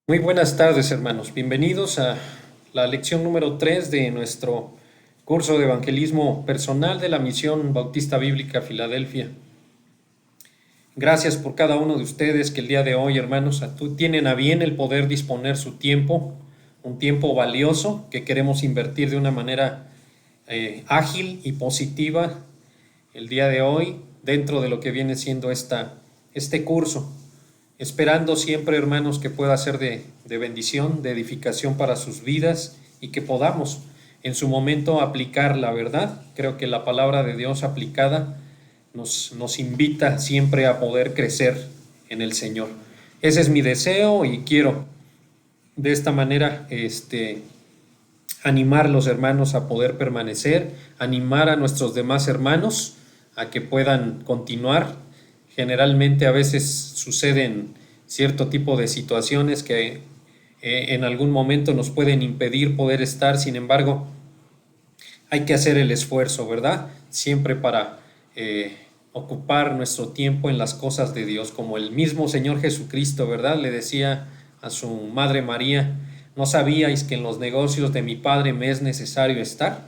Muy buenas tardes, hermanos. Bienvenidos a la lección número 3 de nuestro curso de evangelismo personal de la Misión Bautista Bíblica Filadelfia. Gracias por cada uno de ustedes que el día de hoy, hermanos, tienen a bien el poder disponer su tiempo, un tiempo valioso que queremos invertir de una manera ágil y positiva el día de hoy dentro de lo que viene siendo este curso, esperando siempre, hermanos, que pueda ser de bendición, de edificación para sus vidas y que podamos en su momento aplicar la verdad. Creo que la palabra de Dios aplicada nos invita siempre a poder crecer en el Señor. Ese es mi deseo y quiero de esta manera animar a los hermanos a poder permanecer, animar a nuestros demás hermanos a que puedan continuar. Generalmente a veces suceden cierto tipo de situaciones que en algún momento nos pueden impedir poder estar, sin embargo, hay que hacer el esfuerzo, ¿verdad? Siempre para ocupar nuestro tiempo en las cosas de Dios, como el mismo Señor Jesucristo, ¿verdad? Le decía a su madre María, ¿no sabíais que en los negocios de mi Padre me es necesario estar?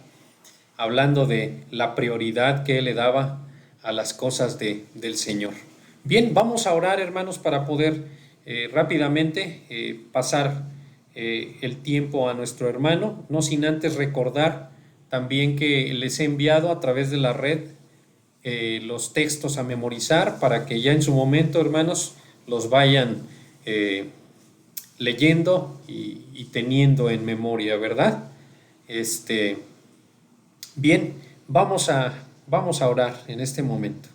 Hablando de la prioridad que Él le daba a las cosas del Señor. Bien, vamos a orar, hermanos, para poder rápidamente pasar el tiempo a nuestro hermano, no sin antes recordar también que les he enviado a través de la red los textos a memorizar para que ya en su momento, hermanos, los vayan eh, leyendo y teniendo en memoria, ¿verdad? Este, Bien, vamos a orar en este momento.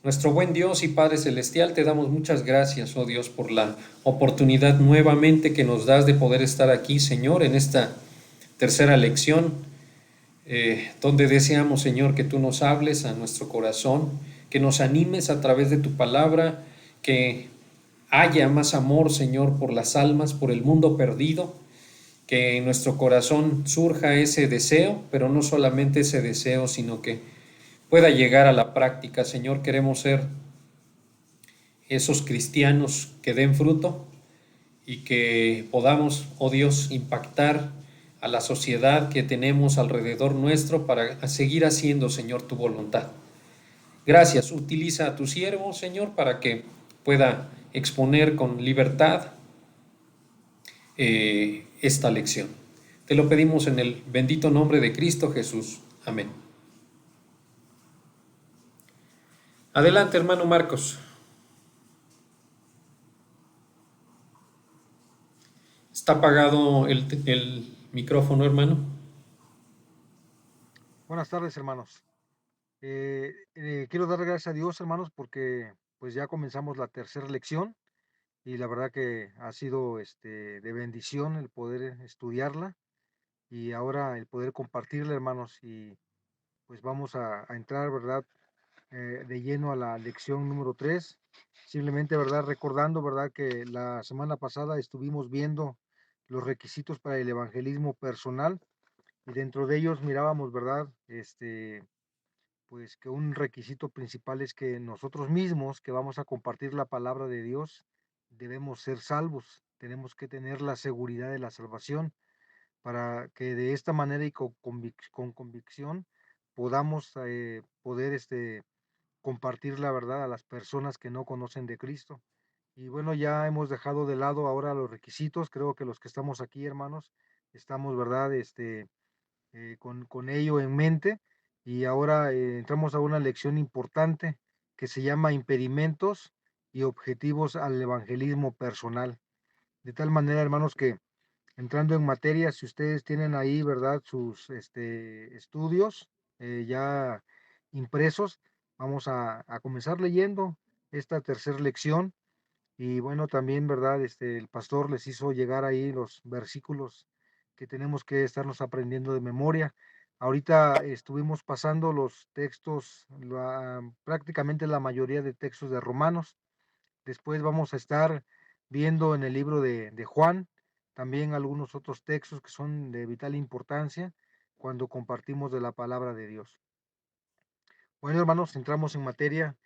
Nuestro buen Dios y Padre Celestial, te damos muchas gracias, oh Dios, por la oportunidad nuevamente que nos das de poder estar aquí, Señor, en esta tercera lección, donde deseamos, Señor, que tú nos hables a nuestro corazón, que nos animes a través de tu palabra, que haya más amor, Señor, por las almas, por el mundo perdido, que en nuestro corazón surja ese deseo, pero no solamente ese deseo, sino que pueda llegar a la práctica. Señor, queremos ser esos cristianos que den fruto y que podamos, oh Dios, impactar a la sociedad que tenemos alrededor nuestro para seguir haciendo, Señor, tu voluntad. Gracias, utiliza a tu siervo, Señor, para que pueda exponer con libertad esta lección. Te lo pedimos en el bendito nombre de Cristo Jesús. Amén. Adelante, hermano Marcos. ¿Está apagado el micrófono, hermano? Buenas tardes, hermanos. Quiero dar gracias a Dios, hermanos, porque pues ya comenzamos la tercera lección y la verdad que ha sido de bendición el poder estudiarla y ahora el poder compartirla, hermanos, y pues vamos a entrar, ¿verdad? De lleno a la lección número 3. Simplemente, ¿verdad? Recordando, ¿verdad? Que la semana pasada estuvimos viendo los requisitos para el evangelismo personal y dentro de ellos mirábamos, ¿verdad? Pues que un requisito principal es que nosotros mismos que vamos a compartir la palabra de Dios debemos ser salvos, tenemos que tener la seguridad de la salvación para que de esta manera y con convicción podamos poder compartir la verdad a las personas que no conocen de Cristo. Y bueno, ya hemos dejado de lado ahora los requisitos, creo que los que estamos aquí, hermanos, estamos, ¿verdad? Con ello en mente y ahora entramos a una lección importante que se llama impedimentos y objetivos al evangelismo personal. De tal manera, hermanos, que entrando en materia, si ustedes tienen ahí, ¿verdad?, sus estudios ya impresos, vamos a comenzar leyendo esta tercera lección. Y bueno, también, ¿verdad? El pastor les hizo llegar ahí los versículos que tenemos que estarnos aprendiendo de memoria. Ahorita estuvimos pasando los textos, prácticamente la mayoría de textos de Romanos. Después vamos a estar viendo en el libro de Juan también algunos otros textos que son de vital importancia cuando compartimos de la palabra de Dios. Bueno, hermanos, entramos en materia.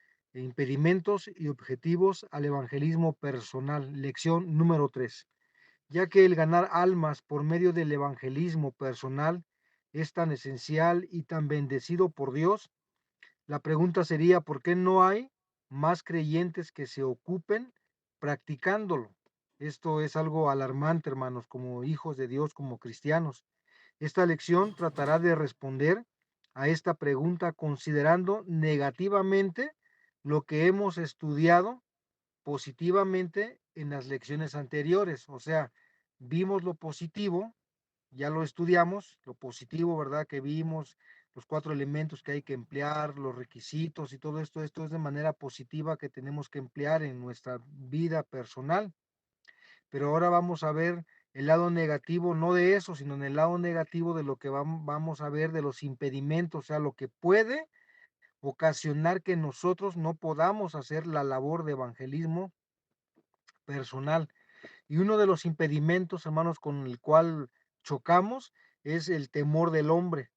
impedimentos y objetivos al evangelismo personal. Lección número 3. Ya que el ganar almas por medio del evangelismo personal es tan esencial y tan bendecido por Dios, la pregunta sería, ¿por qué no hay más creyentes que se ocupen practicándolo? Esto es algo alarmante, hermanos, como hijos de Dios, como cristianos. Esta lección tratará de responder a esta pregunta considerando negativamente lo que hemos estudiado positivamente en las lecciones anteriores. O sea, vimos lo positivo, ya lo estudiamos, lo positivo, ¿verdad? Que vimos, los 4 elementos que hay que emplear, los requisitos y todo esto es de manera positiva que tenemos que emplear en nuestra vida personal. Pero ahora vamos a ver el lado negativo, no de eso, sino en el lado negativo de lo que vamos a ver de los impedimentos, o sea, lo que puede ocasionar que nosotros no podamos hacer la labor de evangelismo personal. Y uno de los impedimentos, hermanos, con el cual chocamos es el temor del hombre.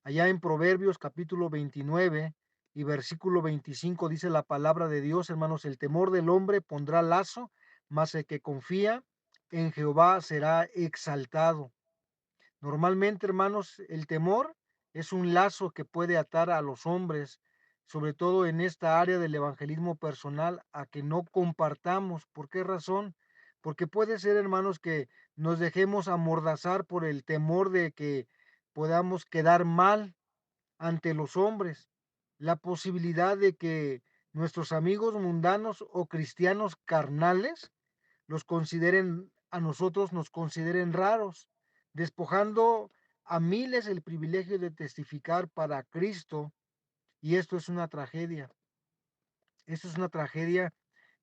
Allá en Proverbios capítulo 29 y versículo 25 dice la palabra de Dios, hermanos, el temor del hombre pondrá lazo, mas el que confía en Jehová será exaltado. Normalmente, hermanos, el temor es un lazo que puede atar a los hombres, sobre todo en esta área del evangelismo personal, a que no compartamos. ¿Por qué razón? Porque puede ser, hermanos, que nos dejemos amordazar por el temor de que podamos quedar mal ante los hombres. La posibilidad de que nuestros amigos mundanos o cristianos carnales los consideren a nosotros, nos consideren raros, despojando a miles el privilegio de testificar para Cristo. Y esto es una tragedia. Esto es una tragedia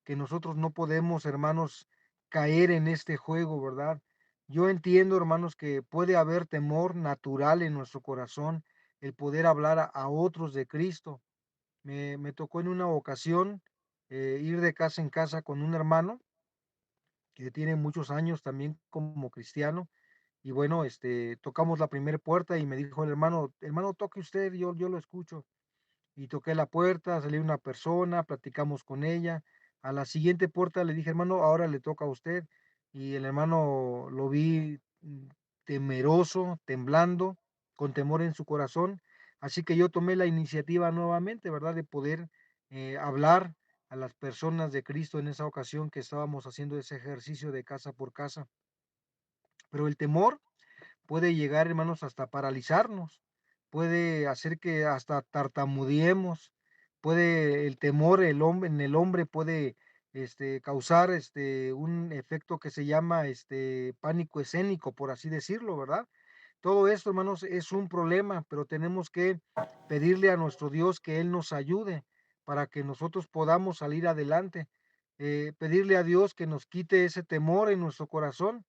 que nosotros no podemos, hermanos, caer en este juego, ¿verdad? Yo entiendo, hermanos, que puede haber temor natural en nuestro corazón, el poder hablar a otros de Cristo. Me tocó en una ocasión ir de casa en casa con un hermano que tiene muchos años también como cristiano. Y bueno, tocamos la primera puerta y me dijo el hermano, hermano, toque usted, yo lo escucho. Y toqué la puerta, salió una persona, platicamos con ella. A la siguiente puerta le dije, hermano, ahora le toca a usted. Y el hermano lo vi temeroso, temblando, con temor en su corazón. Así que yo tomé la iniciativa nuevamente, ¿verdad? De poder hablar a las personas de Cristo en esa ocasión que estábamos haciendo ese ejercicio de casa por casa. Pero el temor puede llegar, hermanos, hasta paralizarnos, puede hacer que hasta tartamudeemos, puede el temor en el hombre puede causar un efecto que se llama pánico escénico, por así decirlo, ¿verdad? Todo esto, hermanos, es un problema, pero tenemos que pedirle a nuestro Dios que Él nos ayude para que nosotros podamos salir adelante. Pedirle a Dios que nos quite ese temor en nuestro corazón.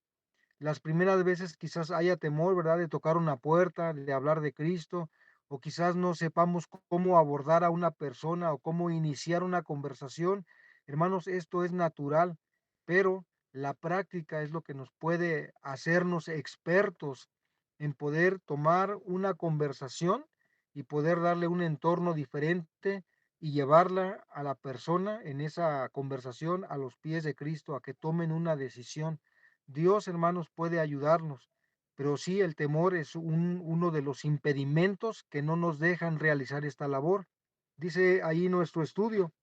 Las primeras veces quizás haya temor, ¿verdad? De tocar una puerta, de hablar de Cristo, o quizás no sepamos cómo abordar a una persona o cómo iniciar una conversación. Hermanos, esto es natural, pero la práctica es lo que nos puede hacernos expertos en poder tomar una conversación y poder darle un entorno diferente y llevarla a la persona en esa conversación a los pies de Cristo, a que tomen una decisión. Dios, hermanos, puede ayudarnos, pero sí el temor es uno de los impedimentos que no nos dejan realizar esta labor. Dice ahí nuestro estudio,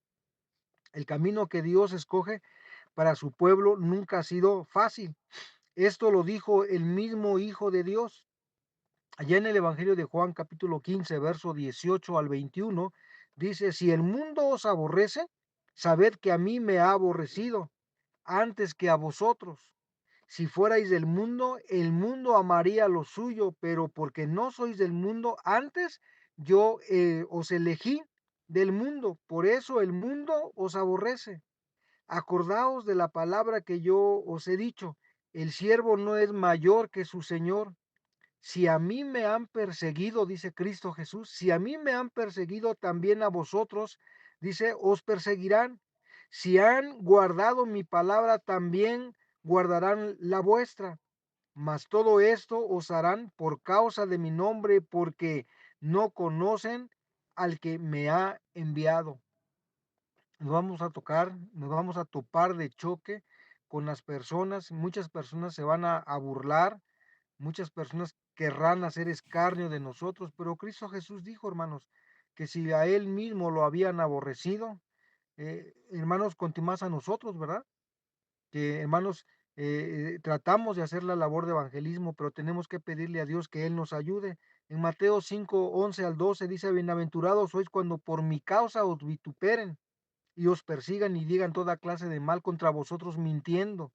el camino que Dios escoge para su pueblo nunca ha sido fácil. Esto lo dijo el mismo Hijo de Dios. Allá en el Evangelio de Juan capítulo 15, verso 18 al 21, dice, si el mundo os aborrece, sabed que a mí me ha aborrecido antes que a vosotros. Si fuerais del mundo, el mundo amaría lo suyo, pero porque no sois del mundo, antes yo os elegí del mundo, por eso el mundo os aborrece. Acordaos de la palabra que yo os he dicho, el siervo no es mayor que su Señor. Si a mí me han perseguido, dice Cristo Jesús, si a mí me han perseguido, también a vosotros, dice, os perseguirán. Si han guardado mi palabra, también guardarán la vuestra. Mas todo esto os harán por causa de mi nombre, porque no conocen al que me ha enviado. nos vamos a tocar, nos vamos a topar de choque con las personas, muchas personas se van a burlar, muchas personas querrán hacer escarnio de nosotros, pero Cristo Jesús dijo, hermanos, que si a Él mismo lo habían aborrecido, hermanos, conti más a nosotros, ¿verdad? Que hermanos, tratamos de hacer la labor de evangelismo, pero tenemos que pedirle a Dios que Él nos ayude. En Mateo 5:11 al 12 dice, bienaventurados sois cuando por mi causa os vituperen y os persigan y digan toda clase de mal contra vosotros mintiendo.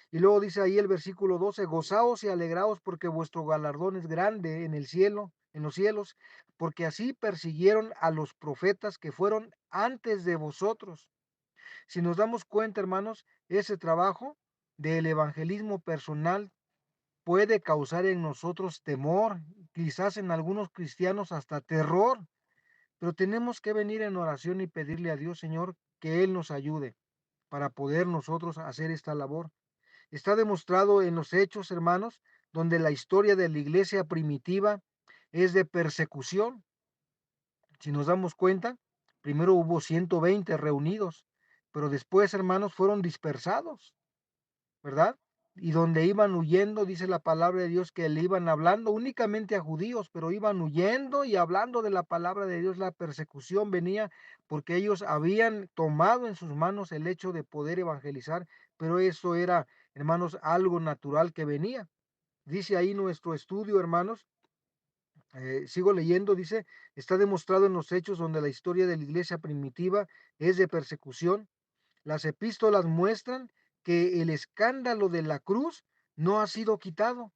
Y luego dice ahí el versículo 12, gozaos y alegraos porque vuestro galardón es grande en el cielo, en los cielos, porque así persiguieron a los profetas que fueron antes de vosotros. Si nos damos cuenta, hermanos, ese trabajo del evangelismo personal puede causar en nosotros temor, quizás en algunos cristianos hasta terror, pero tenemos que venir en oración y pedirle a Dios, Señor, que Él nos ayude para poder nosotros hacer esta labor. Está demostrado en los hechos, hermanos, donde la historia de la iglesia primitiva es de persecución. Si nos damos cuenta, primero hubo 120 reunidos, pero después, hermanos, fueron dispersados, ¿verdad? Y donde iban huyendo, dice la palabra de Dios que le iban hablando únicamente a judíos, pero iban huyendo y hablando de la palabra de Dios. La persecución venía porque ellos habían tomado en sus manos el hecho de poder evangelizar, pero eso era, hermanos, algo natural que venía. Dice ahí nuestro estudio, hermanos, sigo leyendo, dice, está demostrado en los hechos donde la historia de la iglesia primitiva es de persecución. Las epístolas muestran que el escándalo de la cruz no ha sido quitado.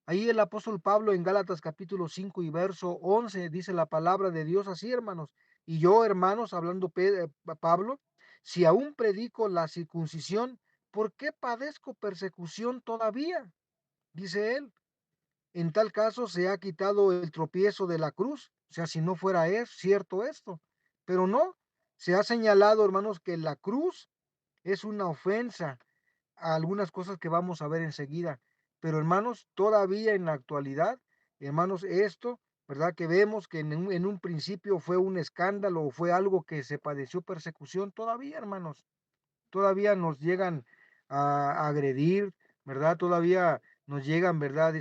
Ahí el apóstol Pablo en Gálatas capítulo 5 y verso 11 dice la palabra de Dios así, hermanos. Y yo, hermanos, hablando Pablo, si aún predico la circuncisión, ¿por qué padezco persecución todavía? Dice él. En tal caso se ha quitado el tropiezo de la cruz, o sea, si no fuera es cierto esto, pero no, se ha señalado, hermanos, que la cruz es una ofensa a algunas cosas que vamos a ver enseguida, pero hermanos, todavía en la actualidad, hermanos, esto, ¿verdad? Que vemos que en un principio fue un escándalo o fue algo que se padeció persecución, todavía, hermanos, todavía nos llegan a agredir, ¿verdad? Todavía nos llegan, ¿verdad?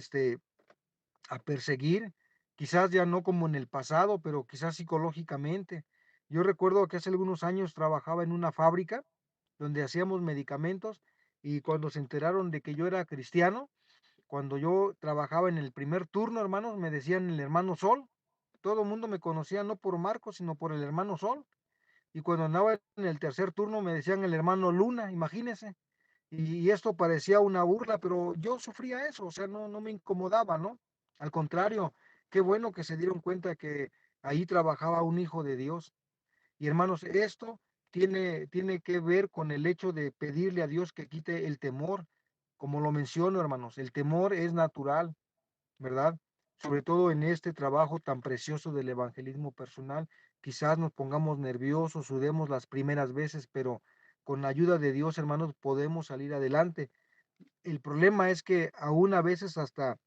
A perseguir, quizás ya no como en el pasado, pero quizás psicológicamente. Yo recuerdo que hace algunos años trabajaba en una fábrica donde hacíamos medicamentos y cuando se enteraron de que yo era cristiano, cuando yo trabajaba en el primer turno, hermanos, me decían el hermano Sol. Todo el mundo me conocía no por Marcos, sino por el hermano Sol. Y cuando andaba en el tercer turno me decían el hermano Luna, imagínense. Y esto parecía una burla, pero yo sufría eso, o sea, no me incomodaba, ¿no? Al contrario, qué bueno que se dieron cuenta que ahí trabajaba un hijo de Dios. Y hermanos, esto tiene que ver con el hecho de pedirle a Dios que quite el temor. Como lo menciono, hermanos, el temor es natural, ¿verdad? Sobre todo en este trabajo tan precioso del evangelismo personal. Quizás nos pongamos nerviosos, sudemos las primeras veces, pero con la ayuda de Dios, hermanos, podemos salir adelante. El problema es que aún a veces hasta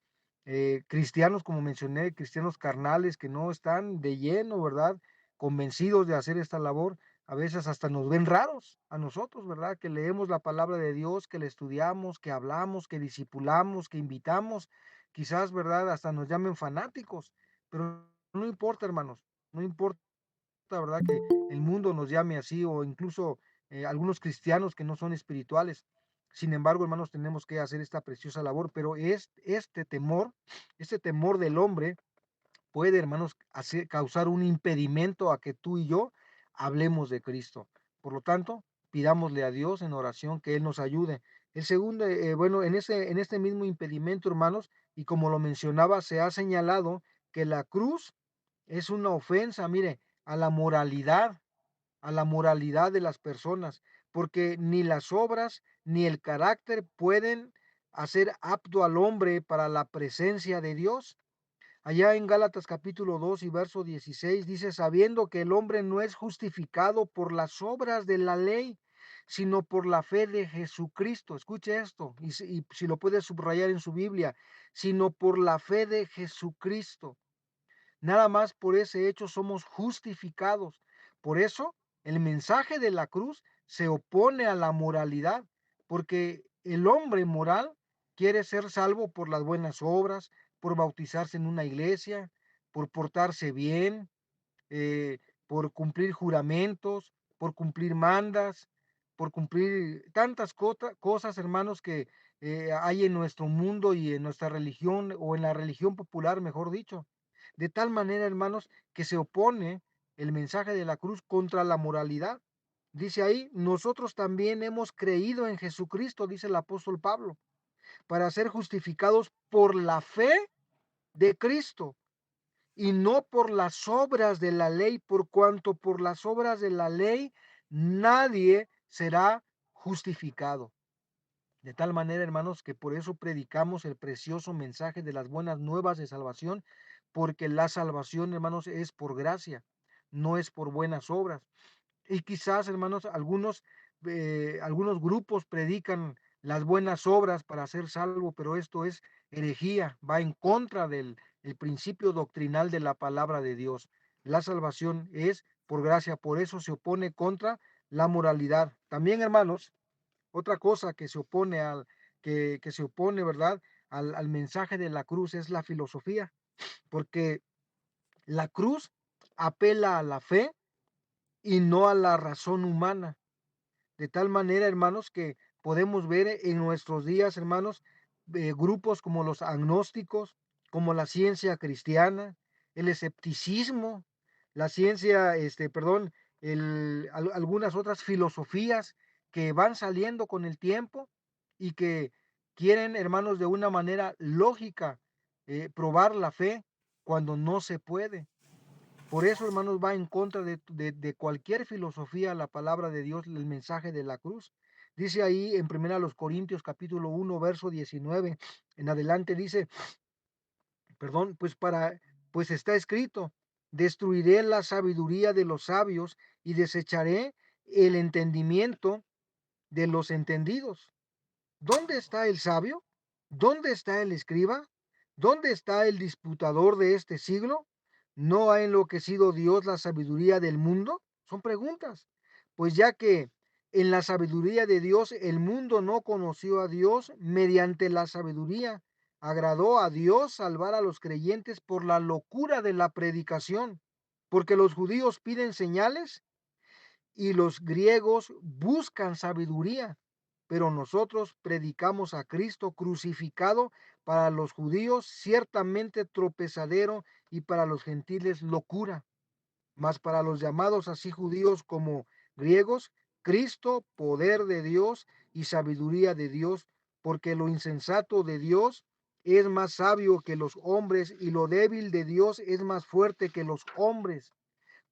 cristianos, como mencioné, cristianos carnales que no están de lleno, ¿verdad? Convencidos de hacer esta labor, a veces hasta nos ven raros a nosotros, ¿verdad? Que leemos la palabra de Dios, que la estudiamos, que hablamos, que discipulamos, que invitamos, quizás, ¿verdad? Hasta nos llamen fanáticos, pero no importa, hermanos, no importa, ¿verdad? Que el mundo nos llame así o incluso algunos cristianos que no son espirituales. Sin embargo, hermanos, tenemos que hacer esta preciosa labor, pero es este temor del hombre puede, hermanos, causar un impedimento a que tú y yo hablemos de Cristo. Por lo tanto, pidámosle a Dios en oración que Él nos ayude. El segundo, bueno, en este mismo impedimento, hermanos, y como lo mencionaba, se ha señalado que la cruz es una ofensa, mire, a la moralidad, a la moralidad de las personas, porque ni las obras ni el carácter pueden hacer apto al hombre para la presencia de Dios. Allá en Gálatas capítulo 2 y verso 16 dice, sabiendo que el hombre no es justificado por las obras de la ley, sino por la fe de Jesucristo. Escuche esto, y si lo puede subrayar en su Biblia, sino por la fe de Jesucristo. Nada más por ese hecho somos justificados. Por eso El mensaje de la cruz se opone a la moralidad, porque el hombre moral quiere ser salvo por las buenas obras, por bautizarse en una iglesia, por portarse bien, eh, por cumplir juramentos, por cumplir mandas, por cumplir tantas cosas, hermanos, que hay en nuestro mundo y en nuestra religión, o en la religión popular, mejor dicho. De tal manera, hermanos, que se opone el mensaje de la cruz contra la moralidad. Dice ahí, nosotros también hemos creído en Jesucristo, dice el apóstol Pablo, para ser justificados por la fe de Cristo y no por las obras de la ley, por cuanto por las obras de la ley nadie será justificado. De tal manera, hermanos, que por eso predicamos el precioso mensaje de las buenas nuevas de salvación, porque la salvación, hermanos, es por gracia, no es por buenas obras. Y quizás, hermanos, algunos grupos predican las buenas obras para ser salvo, pero esto es herejía, va en contra del el principio doctrinal de la palabra de Dios. La salvación es por gracia, por eso se opone contra la moralidad. También, hermanos, otra cosa que se opone que se opone, ¿verdad? Al mensaje de la cruz es la filosofía, porque la cruz apela a la fe y no a la razón humana. De tal manera, hermanos, que podemos ver en nuestros días, hermanos, grupos como los agnósticos, como la ciencia cristiana, el escepticismo, la ciencia, perdón, algunas otras filosofías que van saliendo con el tiempo y que quieren, hermanos, de una manera lógica, probar la fe cuando no se puede. Por eso, hermanos, va en contra de cualquier filosofía la palabra de Dios, el mensaje de la cruz. Dice ahí en primera los Corintios capítulo 1 verso 19 en adelante dice, perdón, pues está escrito, destruiré la sabiduría de los sabios y desecharé el entendimiento de los entendidos. ¿Dónde está el sabio? ¿Dónde está el escriba? ¿Dónde está el disputador de este siglo? ¿No ha enloquecido Dios la sabiduría del mundo? Son preguntas. Pues ya que en la sabiduría de Dios el mundo no conoció a Dios mediante la sabiduría, agradó a Dios salvar a los creyentes por la locura de la predicación, porque los judíos piden señales y los griegos buscan sabiduría, pero nosotros predicamos a Cristo crucificado, para los judíos ciertamente tropezadero y para los gentiles locura, mas para los llamados así judíos como griegos, Cristo, poder de Dios y sabiduría de Dios, porque lo insensato de Dios es más sabio que los hombres y lo débil de Dios es más fuerte que los hombres.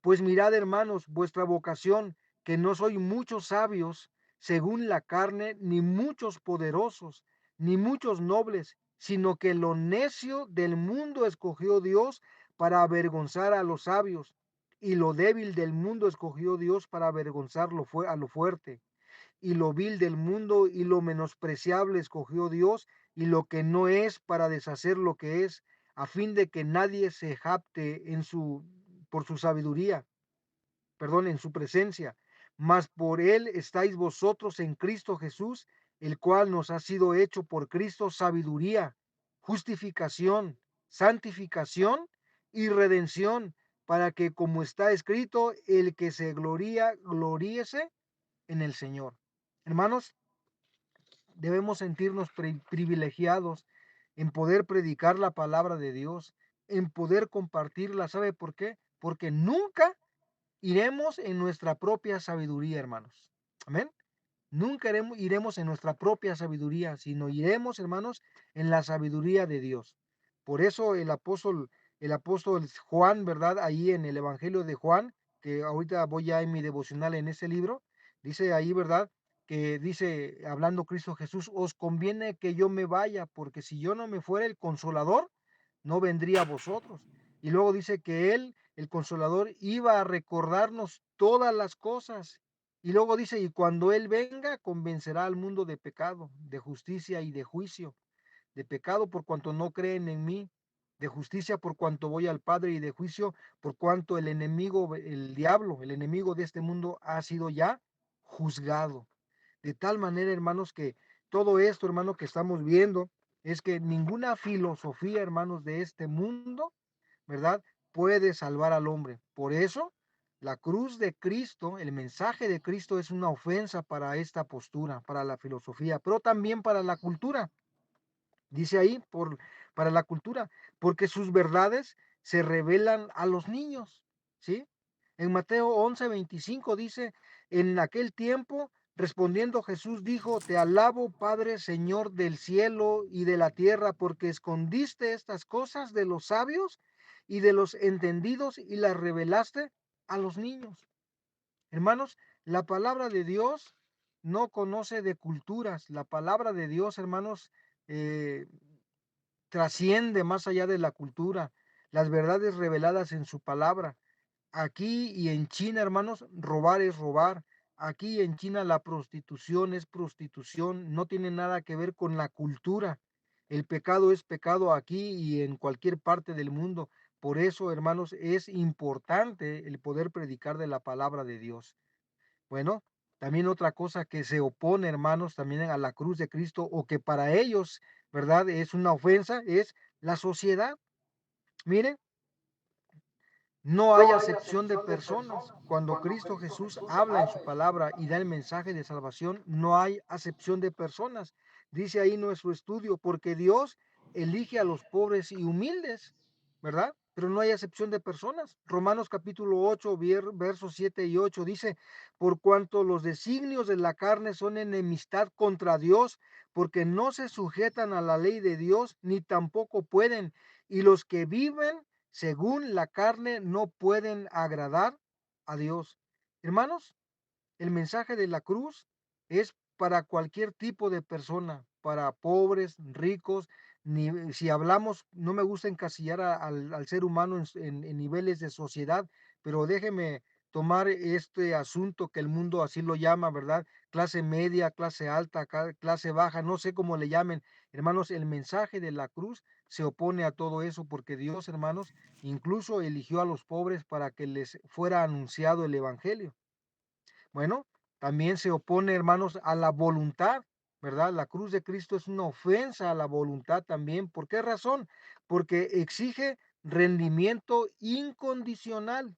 Pues mirad, hermanos, vuestra vocación, que no soy muchos sabios según la carne, ni muchos poderosos, ni muchos nobles, sino que lo necio del mundo escogió Dios para avergonzar a los sabios, y lo débil del mundo escogió Dios para avergonzar a lo fuerte, y lo vil del mundo y lo menospreciable escogió Dios, y lo que no es para deshacer lo que es, a fin de que nadie se jacte por su sabiduría, perdón, en su presencia. Mas por él estáis vosotros en Cristo Jesús, el cual nos ha sido hecho por Cristo sabiduría, justificación, santificación y redención, para que, como está escrito, el que se gloría, gloríese en el Señor. Hermanos, debemos sentirnos privilegiados en poder predicar la palabra de Dios, en poder compartirla. ¿Sabe por qué? Porque nunca iremos en nuestra propia sabiduría, hermanos. Amén. Nunca iremos en nuestra propia sabiduría, sino iremos, hermanos, en la sabiduría de Dios. Por eso el apóstol Juan, ¿verdad? Ahí en el Evangelio de Juan, que ahorita voy ya en mi devocional en ese libro, dice ahí, ¿verdad? Que dice, hablando Cristo Jesús, os conviene que yo me vaya, porque si yo no me fuera, el consolador no vendría a vosotros. Y luego dice que él, el consolador, iba a recordarnos todas las cosas. Y luego dice, y cuando él venga, convencerá al mundo de pecado, de justicia y de juicio. De pecado por cuanto no creen en mí, de justicia por cuanto voy al Padre, y de juicio por cuanto el enemigo, el diablo, el enemigo de este mundo ha sido ya juzgado. De tal manera, hermanos, que todo esto, hermano, que estamos viendo, es que ninguna filosofía, hermanos, de este mundo, ¿verdad?, puede salvar al hombre. Por eso, la cruz de Cristo, el mensaje de Cristo es una ofensa para esta postura, para la filosofía, pero también para la cultura. Dice ahí, para la cultura, porque sus verdades se revelan a los niños, ¿sí? En Mateo 11:25 dice, en aquel tiempo, respondiendo Jesús dijo, te alabo, Padre, Señor del cielo y de la tierra, porque escondiste estas cosas de los sabios y de los entendidos y las revelaste a los niños. Hermanos, la palabra de Dios no conoce de culturas. La palabra de Dios, hermanos, eh, trasciende más allá de la cultura, las verdades reveladas en su palabra. Aquí y en China, hermanos, robar es robar. Aquí en China la prostitución es prostitución, no tiene nada que ver con la cultura. El pecado es pecado aquí y en cualquier parte del mundo. Por eso, hermanos, es importante el poder predicar de la palabra de Dios. Bueno, también otra cosa que se opone, hermanos, también a la cruz de Cristo, o que para ellos, ¿verdad?, es una ofensa, es la sociedad. Miren, no hay acepción de personas. Cuando Cristo Jesús habla en su palabra y da el mensaje de salvación, no hay acepción de personas. Dice ahí nuestro estudio, porque Dios elige a los pobres y humildes, ¿verdad? Pero no hay acepción de personas. Romanos capítulo 8, versos 7 y 8 dice, por cuanto los designios de la carne son enemistad contra Dios, porque no se sujetan a la ley de Dios, ni tampoco pueden. Y los que viven según la carne no pueden agradar a Dios. Hermanos, el mensaje de la cruz es para cualquier tipo de persona, para pobres, ricos, ni, si hablamos, no me gusta encasillar al ser humano en niveles de sociedad, pero déjeme tomar este asunto que el mundo así lo llama, ¿verdad? Clase media, clase alta, clase baja, no sé cómo le llamen. Hermanos, el mensaje de la cruz se opone a todo eso porque Dios, hermanos, incluso eligió a los pobres para que les fuera anunciado el evangelio. Bueno, también se opone, hermanos, a la voluntad, ¿verdad? La cruz de Cristo es una ofensa a la voluntad también. ¿Por qué razón? Porque exige rendimiento incondicional,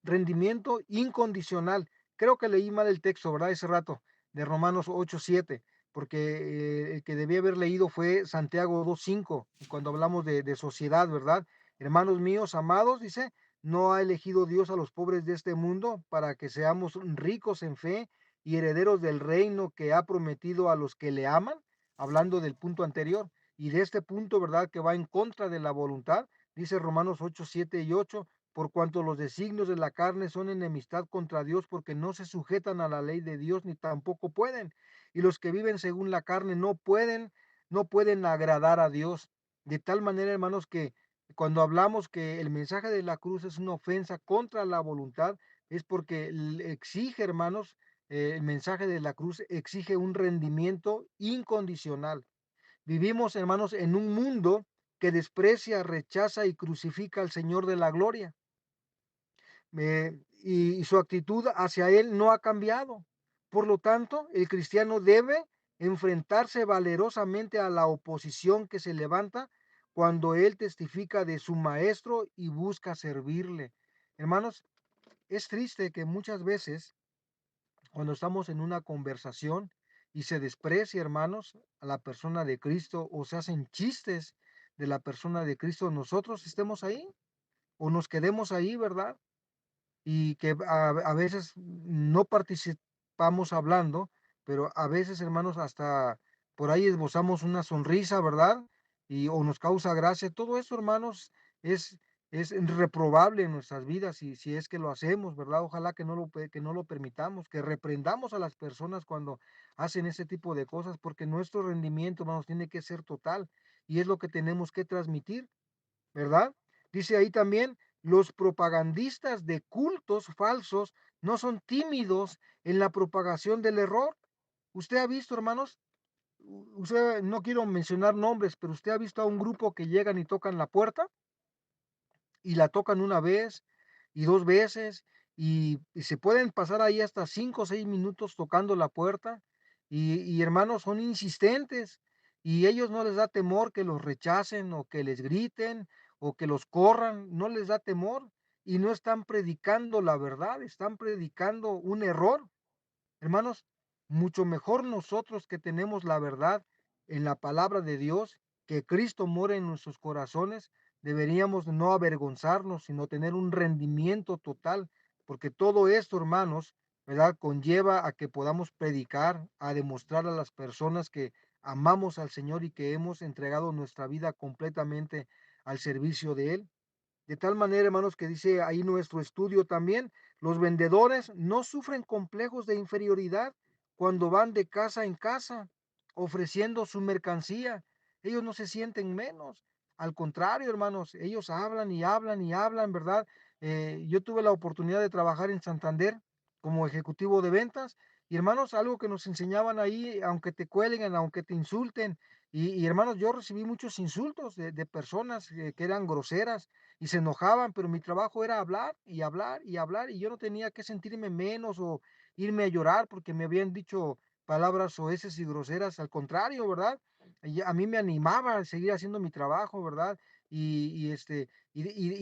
rendimiento incondicional. Creo que leí mal el texto, ¿verdad? Ese rato, de Romanos 8:7, porque el que debía haber leído fue Santiago 2:5, cuando hablamos de sociedad, ¿verdad? Hermanos míos, amados, dice, no ha elegido Dios a los pobres de este mundo para que seamos ricos en fe y herederos del reino que ha prometido a los que le aman, hablando del punto anterior. Y de este punto, ¿verdad? Que va en contra de la voluntad, dice Romanos 8:7 y 8, por cuanto los designios de la carne son enemistad contra Dios, porque no se sujetan a la ley de Dios, ni tampoco pueden. Y los que viven según la carne no pueden agradar a Dios. De tal manera, hermanos, que cuando hablamos que el mensaje de la cruz es una ofensa contra la voluntad, es porque exige, hermanos, el mensaje de la cruz exige un rendimiento incondicional. Vivimos, hermanos, en un mundo que desprecia, rechaza y crucifica al Señor de la gloria, y su actitud hacia Él no ha cambiado. Por lo tanto, el cristiano debe enfrentarse valerosamente a la oposición que se levanta cuando Él testifica de su Maestro y busca servirle. Hermanos, es triste que muchas veces cuando estamos en una conversación y se desprecia, hermanos, a la persona de Cristo, o se hacen chistes de la persona de Cristo, nosotros estemos ahí o nos quedemos ahí, ¿verdad? Y que a veces no participamos hablando, pero a veces, hermanos, hasta por ahí esbozamos una sonrisa, ¿verdad? O nos causa gracia. Todo eso, hermanos, es, es reprobable en nuestras vidas, y si es que lo hacemos, ¿verdad? Ojalá que no lo permitamos, que reprendamos a las personas cuando hacen ese tipo de cosas, porque nuestro rendimiento, hermanos, tiene que ser total, y es lo que tenemos que transmitir, ¿verdad? Dice ahí también, los propagandistas de cultos falsos no son tímidos en la propagación del error. Usted ha visto, hermanos, usted, no quiero mencionar nombres, pero usted ha visto a un grupo que llegan y tocan la puerta y la tocan una vez y 2 veces, y se pueden pasar ahí hasta 5 o 6 minutos tocando la puerta, hermanos, son insistentes, y ellos no les da temor que los rechacen, o que les griten, o que los corran, no les da temor, y no están predicando la verdad, están predicando un error. Hermanos, mucho mejor nosotros que tenemos la verdad en la palabra de Dios, que Cristo mora en nuestros corazones, deberíamos no avergonzarnos, sino tener un rendimiento total, porque todo esto, hermanos, ¿verdad? Conlleva a que podamos predicar, a demostrar a las personas que amamos al Señor y que hemos entregado nuestra vida completamente al servicio de Él. De tal manera, hermanos, que dice ahí nuestro estudio también, los vendedores no sufren complejos de inferioridad cuando van de casa en casa ofreciendo su mercancía. Ellos no se sienten menos. Al contrario, hermanos, ellos hablan y hablan y hablan, ¿verdad? Yo tuve la oportunidad de trabajar en Santander como ejecutivo de ventas y, hermanos, algo que nos enseñaban ahí, aunque te cuelguen, aunque te insulten, hermanos, yo recibí muchos insultos de personas que eran groseras y se enojaban, pero mi trabajo era hablar y hablar y hablar, y yo no tenía que sentirme menos o irme a llorar porque me habían dicho palabras soeces y groseras, al contrario, ¿verdad? Y a mí me animaba a seguir haciendo mi trabajo, ¿verdad? De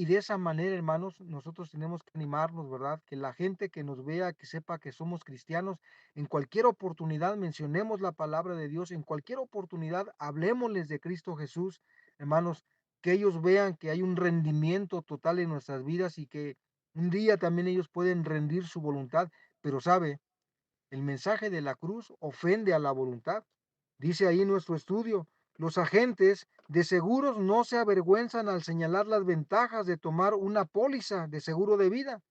esa manera, hermanos, nosotros tenemos que animarnos, ¿verdad? Que la gente que nos vea, que sepa que somos cristianos, en cualquier oportunidad mencionemos la palabra de Dios, en cualquier oportunidad hablemosles de Cristo Jesús, hermanos, que ellos vean que hay un rendimiento total en nuestras vidas y que un día también ellos pueden rendir su voluntad, pero sabe, el mensaje de la cruz ofende a la voluntad. Dice ahí nuestro estudio, los agentes de seguros no se avergüenzan al señalar las ventajas de tomar una póliza de seguro de vida.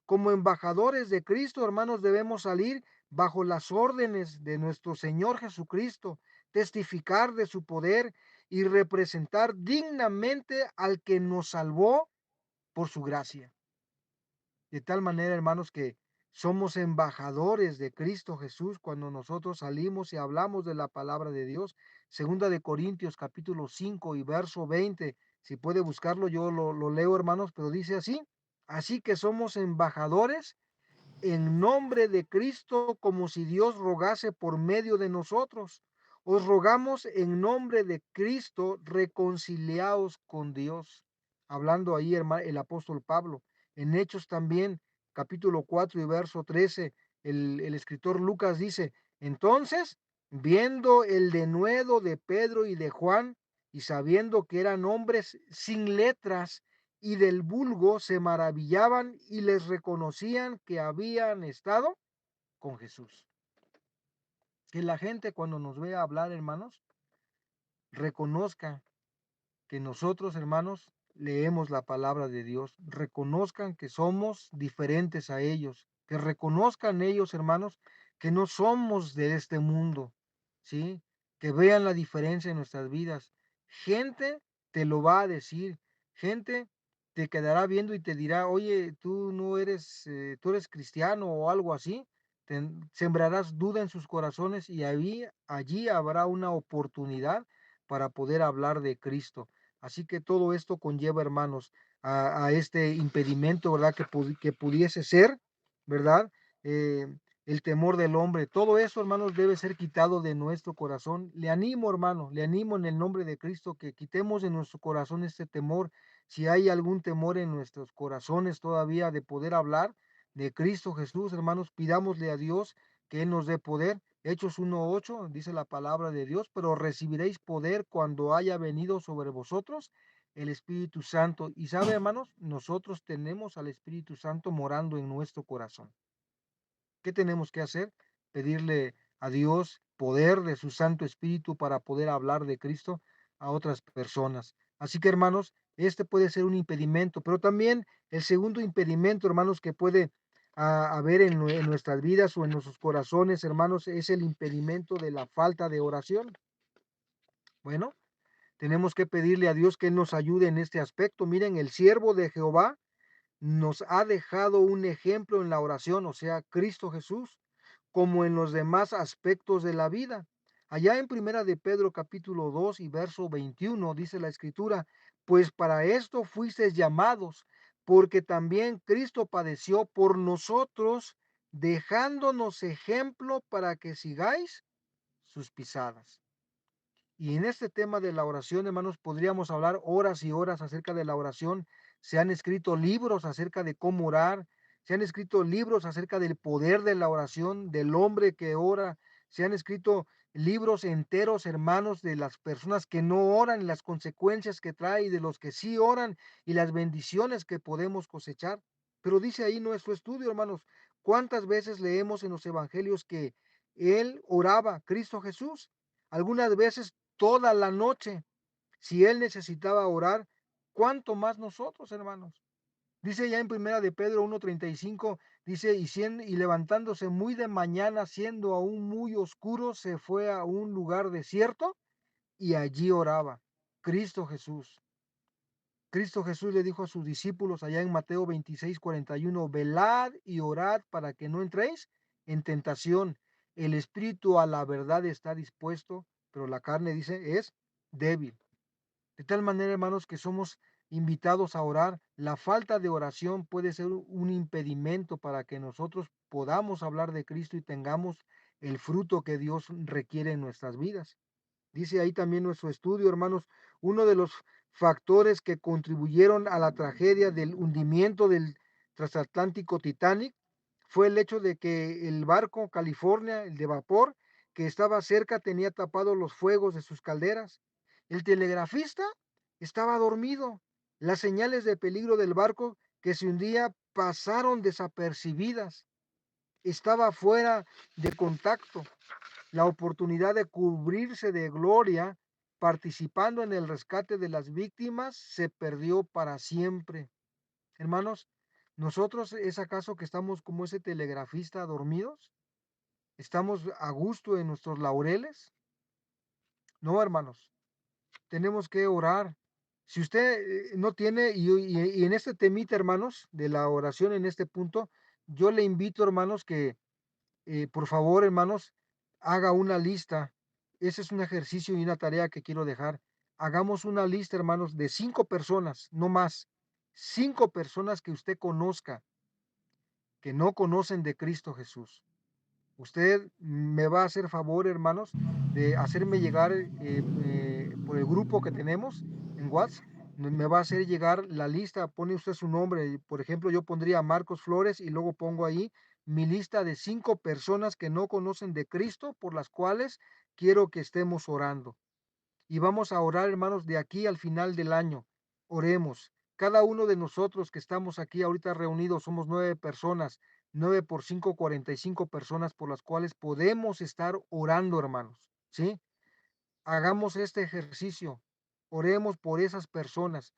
Como embajadores de Cristo, hermanos, debemos salir bajo las órdenes de nuestro Señor Jesucristo, testificar de su poder y representar dignamente al que nos salvó por su gracia. De tal manera, hermanos, que somos embajadores de Cristo Jesús cuando nosotros salimos y hablamos de la palabra de Dios. Segunda de Corintios capítulo 5 y verso 20. Si puede buscarlo, yo lo leo, hermanos, pero dice así. Así que somos embajadores en nombre de Cristo, como si Dios rogase por medio de nosotros. Os rogamos en nombre de Cristo, reconciliaos con Dios. Hablando ahí, hermano, el apóstol Pablo. En Hechos también, capítulo 4 y verso 13, el escritor Lucas dice, entonces, viendo el denuedo de Pedro y de Juan, y sabiendo que eran hombres sin letras, y del vulgo se maravillaban y les reconocían que habían estado con Jesús. Que la gente cuando nos vea hablar, hermanos, reconozca que nosotros, hermanos, leemos la palabra de Dios, reconozcan que somos diferentes a ellos, que reconozcan ellos, hermanos, que no somos de este mundo, ¿sí? Que vean la diferencia en nuestras vidas. Gente te lo va a decir, gente te quedará viendo y te dirá, oye, tú no eres, tú eres cristiano o algo así. Sembrarás duda en sus corazones y allí habrá una oportunidad para poder hablar de Cristo. Así que todo esto conlleva, hermanos, este impedimento, ¿verdad? Que pudiese ser, ¿verdad? El temor del hombre. Todo eso, hermanos, debe ser quitado de nuestro corazón. Le animo, hermano, le animo en el nombre de Cristo que quitemos de nuestro corazón este temor. Si hay algún temor en nuestros corazones todavía de poder hablar de Cristo Jesús, hermanos, pidámosle a Dios que Él nos dé poder. Hechos 1:8 dice la palabra de Dios, pero recibiréis poder cuando haya venido sobre vosotros el Espíritu Santo. Y sabe, hermanos, nosotros tenemos al Espíritu Santo morando en nuestro corazón. ¿Qué tenemos que hacer? Pedirle a Dios poder de su Santo Espíritu para poder hablar de Cristo a otras personas. Así que, hermanos, este puede ser un impedimento, pero también el segundo impedimento, hermanos, que puede haber en nuestras vidas o en nuestros corazones, hermanos, es el impedimento de la falta de oración. Bueno, tenemos que pedirle a Dios que Él nos ayude en este aspecto. Miren, el siervo de Jehová nos ha dejado un ejemplo en la oración, o sea, Cristo Jesús, como en los demás aspectos de la vida. Allá en Primera de Pedro capítulo 2 y verso 21 dice la escritura, pues para esto fuisteis llamados, porque también Cristo padeció por nosotros, dejándonos ejemplo para que sigáis sus pisadas. Y en este tema de la oración, hermanos, podríamos hablar horas y horas acerca de la oración. Se han escrito libros acerca de cómo orar, se han escrito libros acerca del poder de la oración, del hombre que ora, se han escrito libros enteros, hermanos, de las personas que no oran y las consecuencias que trae, y de los que sí oran y las bendiciones que podemos cosechar. Pero dice ahí nuestro estudio, hermanos, ¿cuántas veces leemos en los evangelios que Él oraba, Cristo Jesús? Algunas veces toda la noche. Si él necesitaba orar, ¿cuánto más nosotros, hermanos? Dice ya en primera de Pedro 1:35, dice, y levantándose muy de mañana, siendo aún muy oscuro, se fue a un lugar desierto y allí oraba. Cristo Jesús. Cristo Jesús le dijo a sus discípulos allá en Mateo 26:41, velad y orad para que no entréis en tentación. El espíritu a la verdad está dispuesto, pero la carne, dice, es débil. De tal manera, hermanos, que somos invitados a orar. La falta de oración puede ser un impedimento para que nosotros podamos hablar de Cristo y tengamos el fruto que Dios requiere en nuestras vidas. Dice ahí también nuestro estudio, hermanos, uno de los factores que contribuyeron a la tragedia del hundimiento del transatlántico Titanic fue el hecho de que el barco California, el de vapor, que estaba cerca, tenía tapados los fuegos de sus calderas. El telegrafista estaba dormido. Las señales de peligro del barco que se hundía pasaron desapercibidas. Estaba fuera de contacto. La oportunidad de cubrirse de gloria participando en el rescate de las víctimas se perdió para siempre. Hermanos, ¿nosotros es acaso que estamos como ese telegrafista dormidos? ¿Estamos a gusto en nuestros laureles? No, hermanos, tenemos que orar. Si usted no tiene, y en este temita, hermanos, de la oración en este punto, yo le invito, hermanos, que por favor, hermanos, haga una lista. Ese es un ejercicio y una tarea que quiero dejar. Hagamos una lista, hermanos, de 5 personas, no más. 5 personas que usted conozca, que no conocen de Cristo Jesús. Usted me va a hacer favor, hermanos, de hacerme llegar por el grupo que tenemos en WhatsApp. Me va a hacer llegar la lista, pone usted su nombre. Por ejemplo, yo pondría Marcos Flores y luego pongo ahí mi lista de 5 personas que no conocen de Cristo por las cuales quiero que estemos orando. Y vamos a orar, hermanos, de aquí al final del año. Oremos. Cada uno de nosotros que estamos aquí ahorita reunidos, somos 9 personas, 9 por 5, 45 personas por las cuales podemos estar orando, hermanos. ¿Sí? Hagamos este ejercicio. Oremos por esas personas.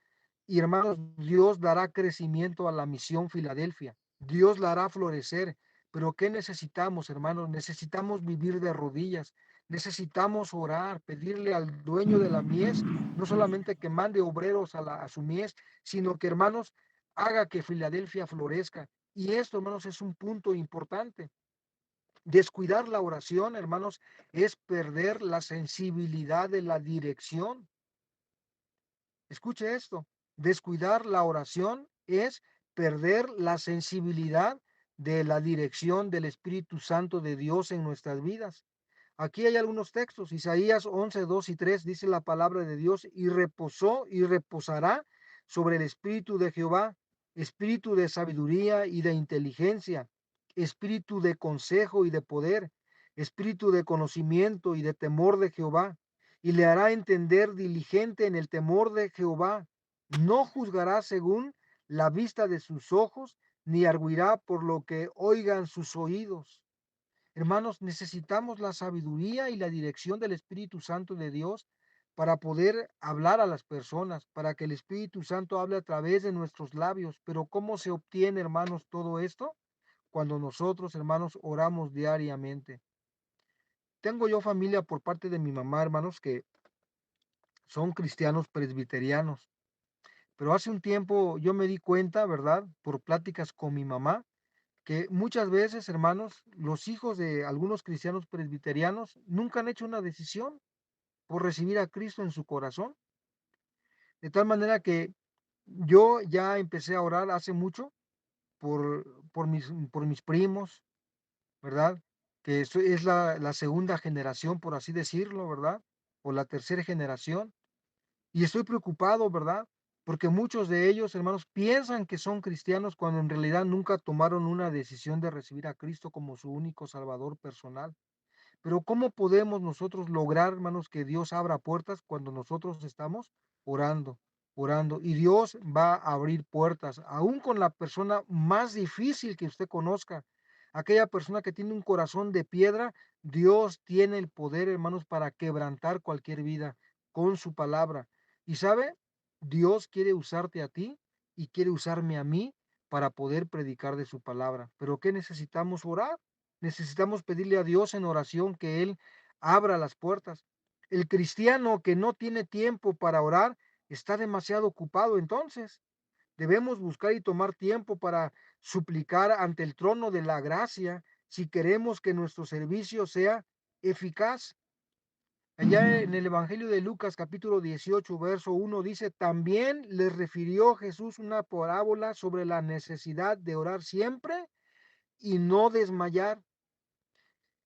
Y hermanos, Dios dará crecimiento a la misión Filadelfia. Dios la hará florecer. Pero ¿qué necesitamos, hermanos? Necesitamos vivir de rodillas. Necesitamos orar, pedirle al dueño de la mies, no solamente que mande obreros a su mies, sino que, hermanos, haga que Filadelfia florezca. Y esto, hermanos, es un punto importante. Descuidar la oración, hermanos, es perder la sensibilidad de la dirección. Escuche esto, descuidar la oración es perder la sensibilidad de la dirección del Espíritu Santo de Dios en nuestras vidas. Aquí hay algunos textos. Isaías 11:2 y 3 dice la palabra de Dios, y reposó y reposará sobre el Espíritu de Jehová, espíritu de sabiduría y de inteligencia, espíritu de consejo y de poder, espíritu de conocimiento y de temor de Jehová, y le hará entender diligente en el temor de Jehová. No juzgará según la vista de sus ojos, ni arguirá por lo que oigan sus oídos. Hermanos, necesitamos la sabiduría y la dirección del Espíritu Santo de Dios para poder hablar a las personas, para que el Espíritu Santo hable a través de nuestros labios. Pero ¿cómo se obtiene, hermanos, todo esto? Cuando nosotros, hermanos, oramos diariamente. Tengo yo familia por parte de mi mamá, hermanos, que son cristianos presbiterianos. Pero hace un tiempo yo me di cuenta, ¿verdad? Por pláticas con mi mamá, que muchas veces, hermanos, los hijos de algunos cristianos presbiterianos nunca han hecho una decisión por recibir a Cristo en su corazón. De tal manera que yo ya empecé a orar hace mucho por mis primos, ¿verdad? Que es la segunda generación, por así decirlo, ¿verdad? O la tercera generación. Y estoy preocupado, ¿verdad? Porque muchos de ellos, hermanos, piensan que son cristianos cuando en realidad nunca tomaron una decisión de recibir a Cristo como su único Salvador personal. Pero ¿cómo podemos nosotros lograr, hermanos, que Dios abra puertas cuando nosotros estamos orando, orando? Y Dios va a abrir puertas, aún con la persona más difícil que usted conozca. Aquella persona que tiene un corazón de piedra, Dios tiene el poder, hermanos, para quebrantar cualquier vida con su palabra. Y sabe, Dios quiere usarte a ti y quiere usarme a mí para poder predicar de su palabra. Pero ¿qué necesitamos? Orar. Necesitamos pedirle a Dios en oración que Él abra las puertas. El cristiano que no tiene tiempo para orar está demasiado ocupado. Entonces, debemos buscar y tomar tiempo para suplicar ante el trono de la gracia si queremos que nuestro servicio sea eficaz. Allá en el Evangelio de Lucas capítulo 18 verso 1 dice, también les refirió Jesús una parábola sobre la necesidad de orar siempre y no desmayar.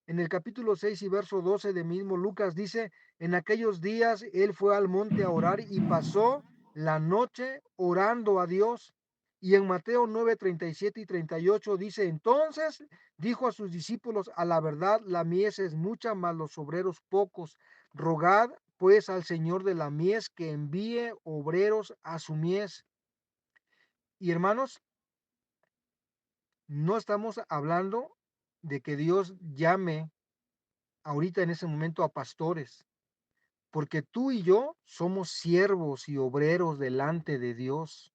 En el capítulo 6 y verso 12 de mismo Lucas dice, en aquellos días él fue al monte a orar y pasó la noche orando a Dios. Y en Mateo 9 37 y 38 dice, entonces dijo a sus discípulos, a la verdad la mies es mucha, mas los obreros pocos. Rogad pues al Señor de la mies que envíe obreros a su mies. Y hermanos, no estamos hablando de que Dios llame ahorita en ese momento a pastores, porque tú y yo somos siervos y obreros delante de Dios.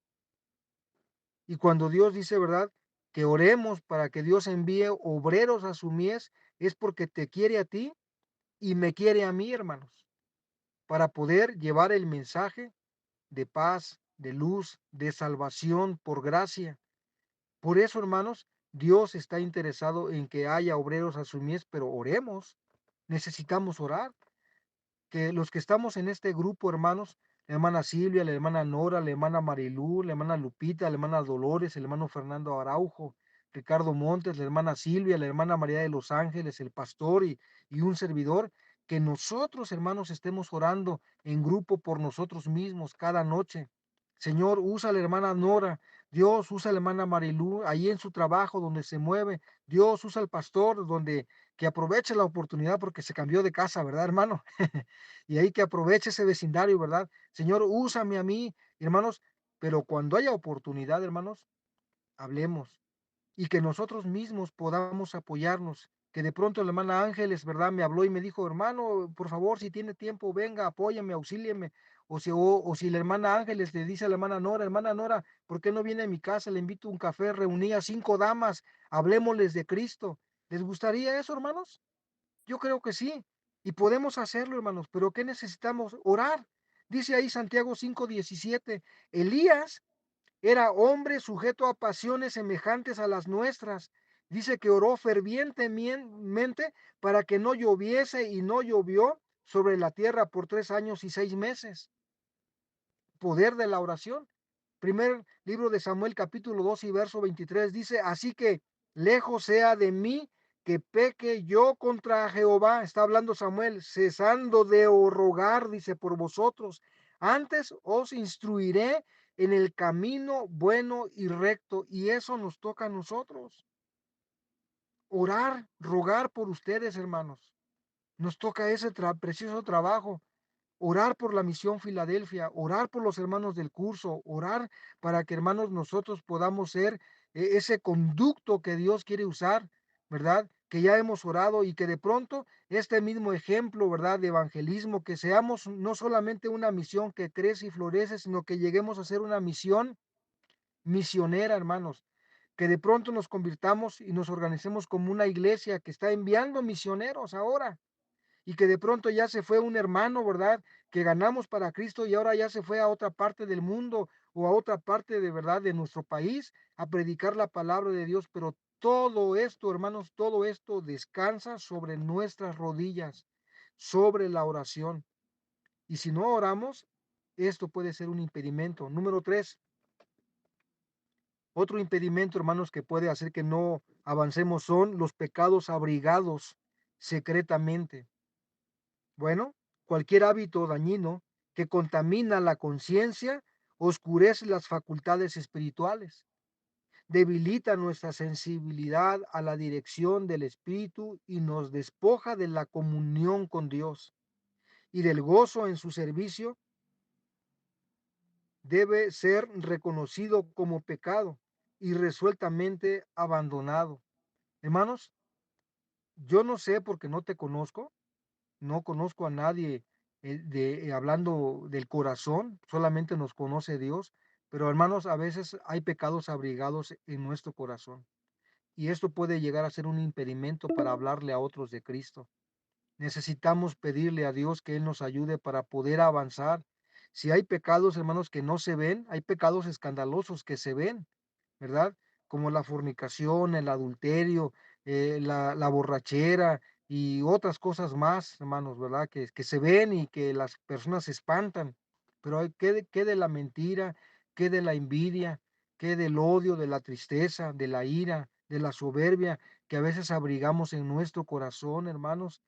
Y cuando Dios dice, ¿verdad? Que oremos para que Dios envíe obreros a su mies, es porque te quiere a ti y me quiere a mí, hermanos, para poder llevar el mensaje de paz, de luz, de salvación por gracia. Por eso, hermanos, Dios está interesado en que haya obreros a su mies, pero oremos. Necesitamos orar. Que los que estamos en este grupo, hermanos, la hermana Silvia, la hermana Nora, la hermana Marilú, la hermana Lupita, la hermana Dolores, el hermano Fernando Araujo, Ricardo Montes, la hermana Silvia, la hermana María de los Ángeles, el pastor y un servidor, que nosotros, hermanos, estemos orando en grupo por nosotros mismos cada noche. Señor, usa a la hermana Nora, Dios usa a la hermana Marilú, ahí en su trabajo donde se mueve, Dios usa al pastor donde que aproveche la oportunidad porque se cambió de casa, ¿verdad, hermano? Y ahí que aproveche ese vecindario, ¿verdad? Señor, úsame a mí, hermanos, pero cuando haya oportunidad, hermanos, hablemos y que nosotros mismos podamos apoyarnos. Que de pronto la hermana Ángeles, ¿verdad? Me habló y me dijo, hermano, por favor, si tiene tiempo, venga, apóyame, auxílieme. O si la hermana Ángeles le dice a la hermana Nora, ¿por qué no viene a mi casa? Le invito a un café, reuní a 5 damas, hablemosles de Cristo. ¿Les gustaría eso, hermanos? Yo creo que sí, y podemos hacerlo, hermanos, pero ¿qué necesitamos? Orar. Dice ahí Santiago 5:17, Elías era hombre sujeto a pasiones semejantes a las nuestras. Dice que oró fervientemente para que no lloviese y no llovió sobre la tierra por 3 años y 6 meses. Poder de la oración. Primer libro de Samuel, capítulo 2 y verso 23 dice, así que lejos sea de mí que peque yo contra Jehová. Está hablando Samuel, cesando de rogar, dice, por vosotros. Antes os instruiré en el camino bueno y recto. Y eso nos toca a nosotros. Orar, rogar por ustedes, hermanos. Nos toca ese precioso trabajo. Orar por la misión Filadelfia, orar por los hermanos del curso, orar para que, hermanos, nosotros podamos ser ese conducto que Dios quiere usar, ¿verdad? Que ya hemos orado y que de pronto este mismo ejemplo, ¿verdad? De evangelismo, que seamos no solamente una misión que crece y florece, sino que lleguemos a ser una misión misionera, hermanos. Que de pronto nos convirtamos y nos organicemos como una iglesia que está enviando misioneros ahora y que de pronto ya se fue un hermano, ¿verdad? Que ganamos para Cristo y ahora ya se fue a otra parte del mundo o a otra parte de verdad de nuestro país a predicar la palabra de Dios, pero todo esto, hermanos, todo esto descansa sobre nuestras rodillas, sobre la oración. Y si no oramos, esto puede ser un impedimento. Número tres, otro impedimento, hermanos, que puede hacer que no avancemos son los pecados abrigados secretamente. Bueno, cualquier hábito dañino que contamina la conciencia oscurece las facultades espirituales, debilita nuestra sensibilidad a la dirección del Espíritu y nos despoja de la comunión con Dios y del gozo en su servicio. Debe ser reconocido como pecado y resueltamente abandonado. Hermanos, yo no sé porque no te conozco, no conozco a nadie hablando del corazón, solamente nos conoce Dios, pero hermanos, a veces hay pecados abrigados en nuestro corazón y esto puede llegar a ser un impedimento para hablarle a otros de Cristo. Necesitamos pedirle a Dios que Él nos ayude para poder avanzar. Si hay pecados, hermanos, que no se ven, hay pecados escandalosos que se ven, ¿verdad? Como la fornicación, el adulterio, la borrachera y otras cosas más, hermanos, ¿verdad? Que se ven y que las personas se espantan. Pero ¿qué de la mentira? ¿Qué de la envidia? ¿Qué del odio, de la tristeza, de la ira, de la soberbia que a veces abrigamos en nuestro corazón, hermanos?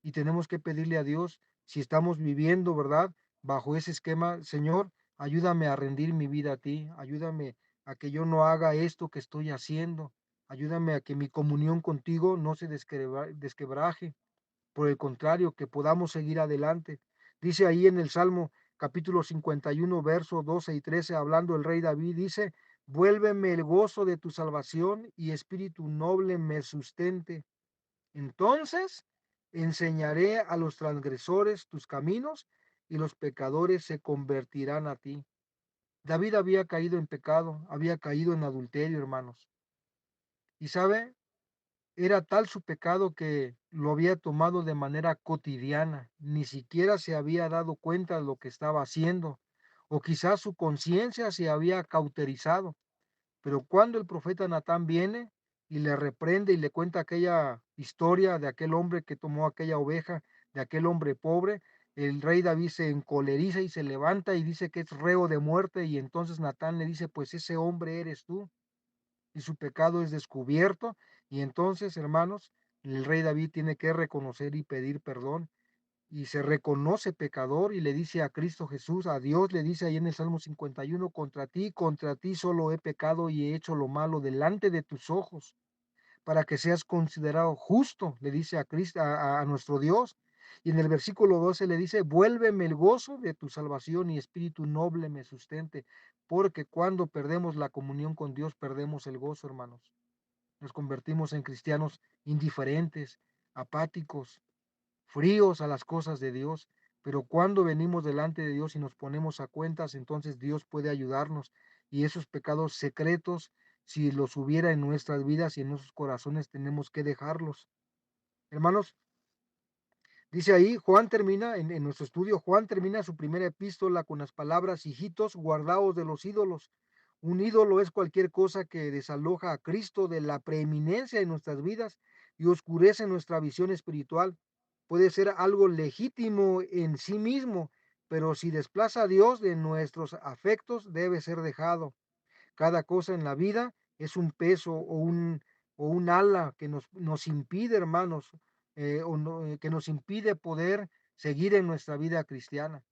Y tenemos que pedirle a Dios si estamos viviendo, ¿verdad? Bajo ese esquema, Señor, ayúdame a rendir mi vida a ti, ayúdame a que yo no haga esto que estoy haciendo, ayúdame a que mi comunión contigo no se desquebraje, por el contrario, que podamos seguir adelante. Dice ahí en el Salmo capítulo 51, verso 12 y 13, hablando el rey David, dice, vuélveme el gozo de tu salvación y espíritu noble me sustente. Entonces enseñaré a los transgresores tus caminos y los pecadores se convertirán a ti. David había caído en pecado, había caído en adulterio, hermanos. Y sabe, era tal su pecado que lo había tomado de manera cotidiana, ni siquiera se había dado cuenta de lo que estaba haciendo, o quizás su conciencia se había cauterizado. Pero cuando el profeta Natán viene y le reprende y le cuenta aquella historia de aquel hombre que tomó aquella oveja, de aquel hombre pobre, el rey David se encoleriza y se levanta y dice que es reo de muerte y entonces Natán le dice, pues ese hombre eres tú y su pecado es descubierto y entonces, hermanos, el rey David tiene que reconocer y pedir perdón y se reconoce pecador y le dice a Cristo Jesús, a Dios le dice ahí en el Salmo 51, contra ti solo he pecado y he hecho lo malo delante de tus ojos, para que seas considerado justo, le dice a Cristo, a nuestro Dios. Y en el versículo 12 le dice, vuélveme el gozo de tu salvación y espíritu noble me sustente, porque cuando perdemos la comunión con Dios, perdemos el gozo, hermanos. Nos convertimos en cristianos indiferentes, apáticos, fríos a las cosas de Dios, pero cuando venimos delante de Dios y nos ponemos a cuentas, entonces Dios puede ayudarnos y esos pecados secretos, si los hubiera en nuestras vidas y en nuestros corazones, tenemos que dejarlos. Hermanos, dice ahí, Juan termina, en nuestro estudio, Juan termina su primera epístola con las palabras, hijitos, guardaos de los ídolos. Un ídolo es cualquier cosa que desaloja a Cristo de la preeminencia en nuestras vidas y oscurece nuestra visión espiritual. Puede ser algo legítimo en sí mismo, pero si desplaza a Dios de nuestros afectos, debe ser dejado. Cada cosa en la vida es un peso o un ala que nos impide, hermanos, que nos impide poder seguir en nuestra vida cristiana.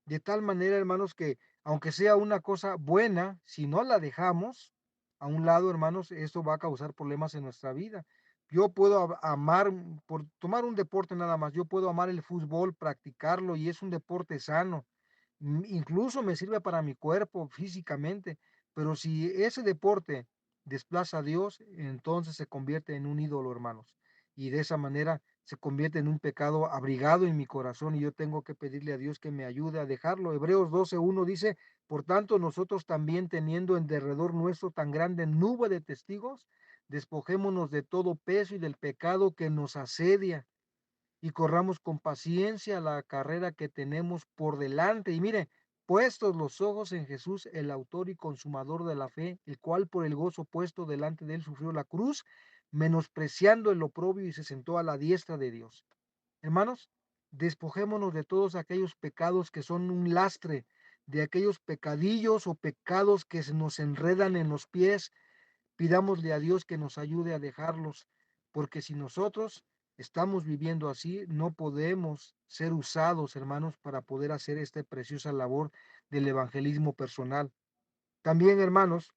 De tal manera, hermanos, que aunque sea una cosa buena, si no la dejamos a un lado, hermanos, esto va a causar problemas en nuestra vida. Yo puedo amar, por tomar un deporte nada más, yo puedo amar el fútbol, practicarlo y es un deporte sano. Incluso me sirve para mi cuerpo físicamente, pero si ese deporte desplaza a Dios, entonces se convierte en un ídolo, hermanos. Y de esa manera se convierte en un pecado abrigado en mi corazón y yo tengo que pedirle a Dios que me ayude a dejarlo. Hebreos 12:1 dice, por tanto nosotros también teniendo en derredor nuestro tan grande nube de testigos, despojémonos de todo peso y del pecado que nos asedia y corramos con paciencia la carrera que tenemos por delante. Y mire, puestos los ojos en Jesús, el autor y consumador de la fe, el cual por el gozo puesto delante de él sufrió la cruz, menospreciando el oprobio y se sentó a la diestra de Dios. Hermanos, despojémonos de todos aquellos pecados que son un lastre, de aquellos pecadillos o pecados que se nos enredan en los pies. Pidámosle a Dios que nos ayude a dejarlos, porque si nosotros estamos viviendo así, no podemos ser usados, hermanos, para poder hacer esta preciosa labor del evangelismo personal. También, hermanos,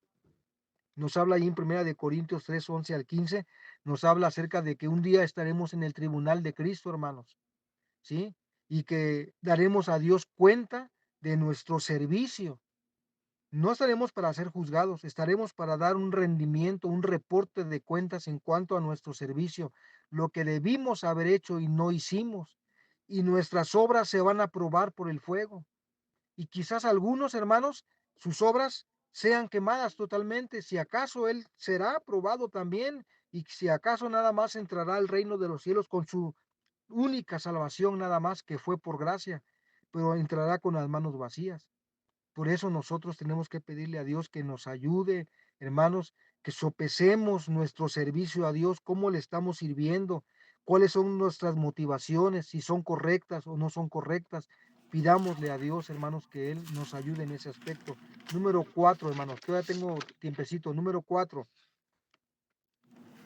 nos habla ahí en Primera de Corintios 3, 11 al 15, nos habla acerca de que un día estaremos en el tribunal de Cristo, hermanos, ¿sí? Y que daremos a Dios cuenta de nuestro servicio. No estaremos para ser juzgados, estaremos para dar un rendimiento, un reporte de cuentas en cuanto a nuestro servicio, lo que debimos haber hecho y no hicimos. Y nuestras obras se van a probar por el fuego. Y quizás algunos hermanos, sus obras sean quemadas totalmente. Si acaso Él será probado también, y si acaso nada más entrará al reino de los cielos con su única salvación, nada más que fue por gracia, pero entrará con las manos vacías. Por eso nosotros tenemos que pedirle a Dios que nos ayude, hermanos, que sopesemos nuestro servicio a Dios, cómo le estamos sirviendo, cuáles son nuestras motivaciones, si son correctas o no son correctas. Pidámosle a Dios, hermanos, que Él nos ayude en ese aspecto. Número cuatro, hermanos, todavía tengo tiempecito. Número cuatro,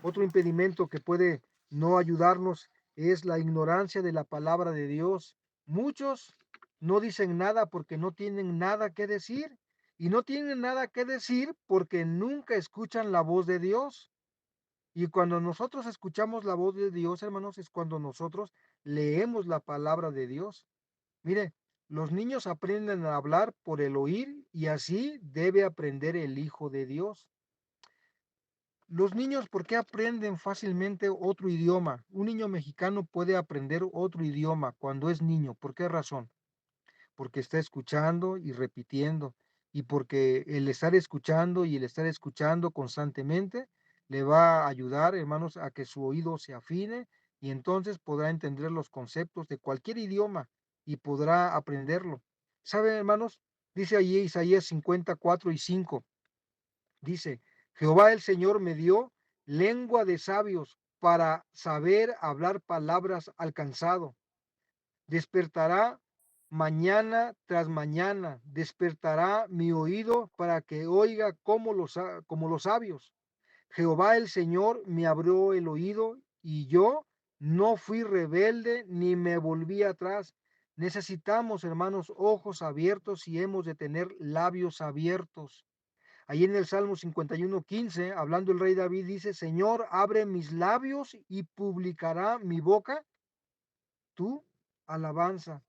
otro impedimento que puede no ayudarnos es la ignorancia de la palabra de Dios. Muchos no dicen nada porque no tienen nada que decir y no tienen nada que decir porque nunca escuchan la voz de Dios. Y cuando nosotros escuchamos la voz de Dios, hermanos, es cuando nosotros leemos la palabra de Dios. Mire, los niños aprenden a hablar por el oír y así debe aprender el Hijo de Dios. Los niños, ¿por qué aprenden fácilmente otro idioma? Un niño mexicano puede aprender otro idioma cuando es niño. ¿Por qué razón? Porque está escuchando y repitiendo. Y porque el estar escuchando y el estar escuchando constantemente le va a ayudar, hermanos, a que su oído se afine y entonces podrá entender los conceptos de cualquier idioma y podrá aprenderlo. ¿Saben, hermanos? Dice allí Isaías 54:5. Dice, Jehová el Señor me dio lengua de sabios para saber hablar palabras al cansado. Despertará mañana tras mañana, despertará mi oído para que oiga como los sabios. Jehová el Señor me abrió el oído y yo no fui rebelde ni me volví atrás. Necesitamos, hermanos, ojos abiertos y hemos de tener labios abiertos. Ahí en el Salmo 51:15, hablando el rey David, dice, Señor, abre mis labios y publicará mi boca tu alabanza.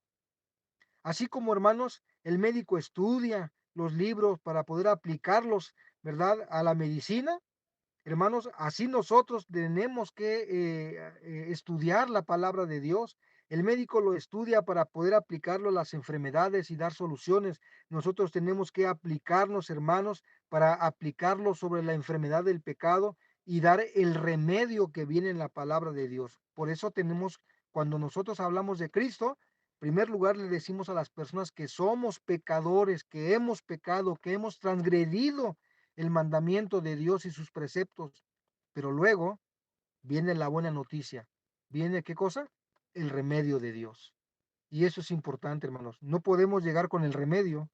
Así como, hermanos, el médico estudia los libros para poder aplicarlos, ¿verdad?, a la medicina. Hermanos, así nosotros tenemos que estudiar la palabra de Dios. El médico lo estudia para poder aplicarlo a las enfermedades y dar soluciones. Nosotros tenemos que aplicarnos, hermanos, para aplicarlo sobre la enfermedad del pecado y dar el remedio que viene en la palabra de Dios. Por eso tenemos, cuando nosotros hablamos de Cristo, en primer lugar le decimos a las personas que somos pecadores, que hemos pecado, que hemos transgredido el mandamiento de Dios y sus preceptos. Pero luego viene la buena noticia. ¿Viene qué cosa? El remedio de Dios. Y eso es importante, hermanos. No podemos llegar con el remedio,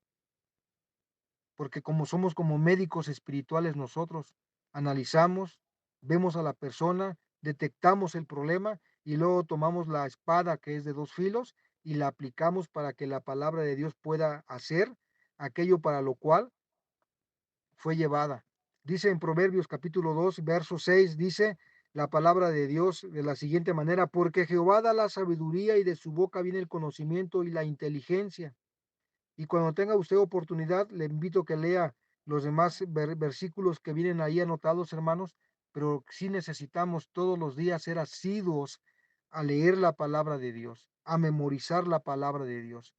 porque como somos como médicos espirituales nosotros, analizamos, vemos a la persona, detectamos el problema y luego tomamos la espada que es de dos filos y la aplicamos para que la palabra de Dios pueda hacer aquello para lo cual fue llevada. Dice en Proverbios capítulo 2 verso 6 dice la palabra de Dios de la siguiente manera, porque Jehová da la sabiduría y de su boca viene el conocimiento y la inteligencia. Y cuando tenga usted oportunidad, le invito a que lea los demás versículos que vienen ahí anotados, hermanos, pero sí necesitamos todos los días ser asiduos a leer la palabra de Dios, a memorizar la palabra de Dios.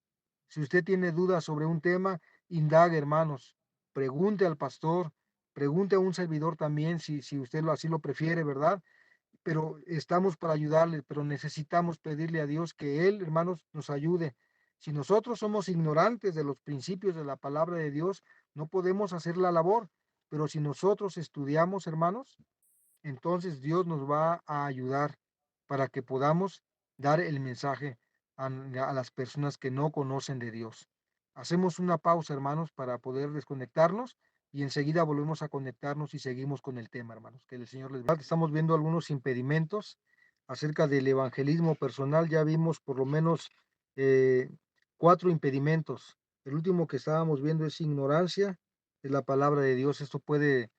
Si usted tiene dudas sobre un tema, indague, hermanos, pregunte al pastor, pregunte a un servidor también, si usted así lo prefiere, ¿verdad? Pero estamos para ayudarle, pero necesitamos pedirle a Dios que Él, hermanos, nos ayude. Si nosotros somos ignorantes de los principios de la palabra de Dios, no podemos hacer la labor, pero si nosotros estudiamos, hermanos, entonces Dios nos va a ayudar para que podamos dar el mensaje a las personas que no conocen de Dios. Hacemos una pausa, hermanos, para poder desconectarnos y enseguida volvemos a conectarnos y seguimos con el tema, hermanos. Que el Señor les bendiga. Estamos viendo algunos impedimentos acerca del evangelismo personal. Ya vimos por lo menos eh, 4 impedimentos. El último que estábamos viendo es ignorancia de la palabra de Dios. Esto puede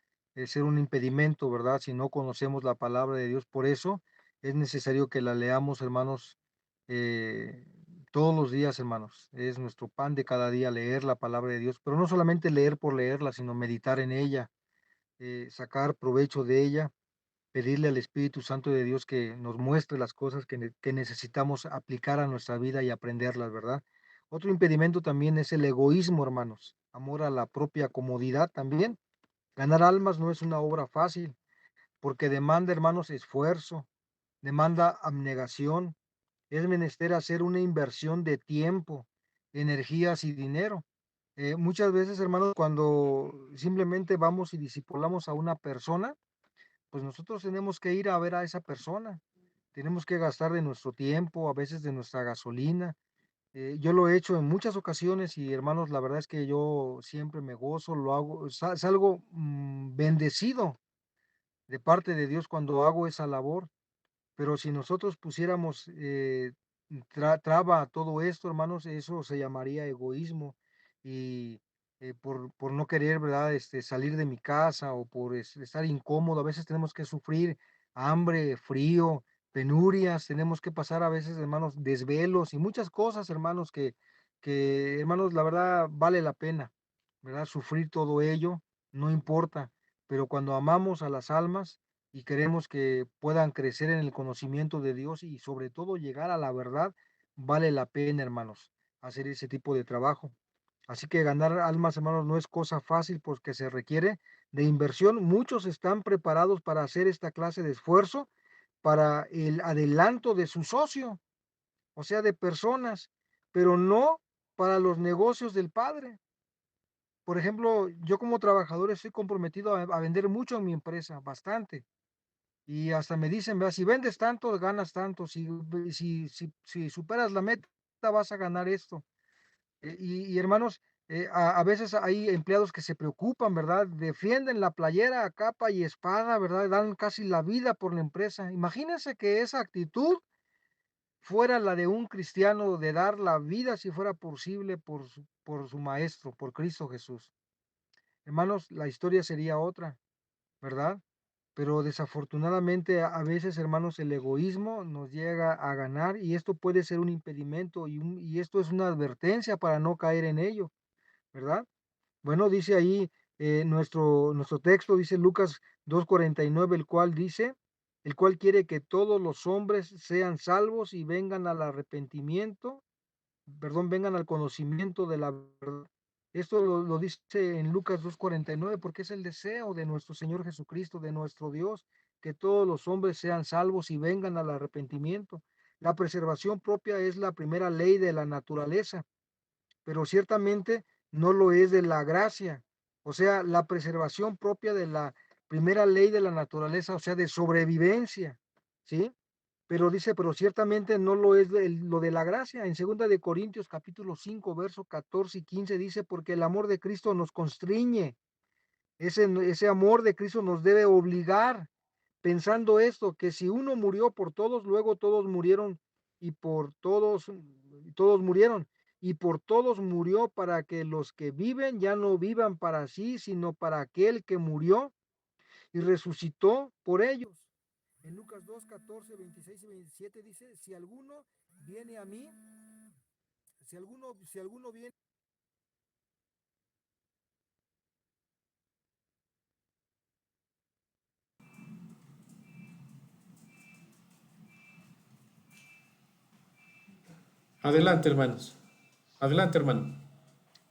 ser un impedimento, ¿verdad? Si no conocemos la palabra de Dios. Por eso es necesario que la leamos, hermanos, eh, todos los días, hermanos. Es nuestro pan de cada día leer la palabra de Dios, pero no solamente leer por leerla, sino meditar en ella, sacar provecho de ella, pedirle al Espíritu Santo de Dios que nos muestre las cosas que necesitamos aplicar a nuestra vida y aprenderlas, ¿verdad? Otro impedimento también es el egoísmo, hermanos. Amor a la propia comodidad también. Ganar almas no es una obra fácil, porque demanda, hermanos, esfuerzo, demanda abnegación, es menester hacer una inversión de tiempo, energías y dinero. Muchas veces, hermanos, cuando simplemente vamos y discipulamos a una persona, pues nosotros tenemos que ir a ver a esa persona, tenemos que gastar de nuestro tiempo, a veces de nuestra gasolina. Yo lo he hecho en muchas ocasiones y hermanos, la verdad es que yo siempre me gozo, lo hago, salgo bendecido de parte de Dios cuando hago esa labor. Pero si nosotros pusiéramos traba a todo esto, hermanos, eso se llamaría egoísmo. Y por no querer, ¿verdad? Salir de mi casa o por estar incómodo, a veces tenemos que sufrir hambre, frío, penurias, tenemos que pasar a veces, hermanos, desvelos y muchas cosas, hermanos, hermanos, la verdad vale la pena, ¿verdad? Sufrir todo ello, no importa, pero cuando amamos a las almas, y queremos que puedan crecer en el conocimiento de Dios y sobre todo llegar a la verdad, vale la pena, hermanos, hacer ese tipo de trabajo. Así que ganar almas, hermanos, no es cosa fácil porque se requiere de inversión. Muchos están preparados para hacer esta clase de esfuerzo para el adelanto de su socio, o sea, de personas, pero no para los negocios del Padre. Por ejemplo, yo como trabajador estoy comprometido a vender mucho en mi empresa, bastante. Y hasta me dicen, vea, si vendes tanto, ganas tanto, si superas la meta, vas a ganar esto. Y hermanos, a veces hay empleados que se preocupan, ¿verdad? Defienden la playera a capa y espada, ¿verdad? Dan casi la vida por la empresa. Imagínense que esa actitud fuera la de un cristiano de dar la vida, si fuera posible, por su maestro, por Cristo Jesús. Hermanos, la historia sería otra, ¿verdad? Pero desafortunadamente a veces, hermanos, el egoísmo nos llega a ganar y esto puede ser un impedimento y esto es una advertencia para no caer en ello, ¿verdad? Bueno, dice ahí nuestro texto, dice Lucas 2:49, el cual quiere que todos los hombres sean salvos y vengan al arrepentimiento, perdón, vengan al conocimiento de la verdad. Esto lo dice en Lucas 2:49 porque es el deseo de nuestro Señor Jesucristo, de nuestro Dios, que todos los hombres sean salvos y vengan al arrepentimiento. La preservación propia es la primera ley de la naturaleza, pero ciertamente no lo es de la gracia. O sea, la preservación propia de la primera ley de la naturaleza, o sea, de sobrevivencia, ¿sí? Pero dice, pero ciertamente no lo es lo de la gracia. En 2 Corintios capítulo 5 verso 14 y 15 dice, porque el amor de Cristo nos constriñe. Ese amor de Cristo nos debe obligar, pensando esto, que si uno murió por todos, luego todos murieron y por todos murieron. Y por todos murió para que los que viven ya no vivan para sí, sino para aquel que murió y resucitó por ellos. En Lucas 2 14 26 y 27 dice, si alguno viene a mí, si alguno viene. Adelante, hermanos. Adelante, hermano.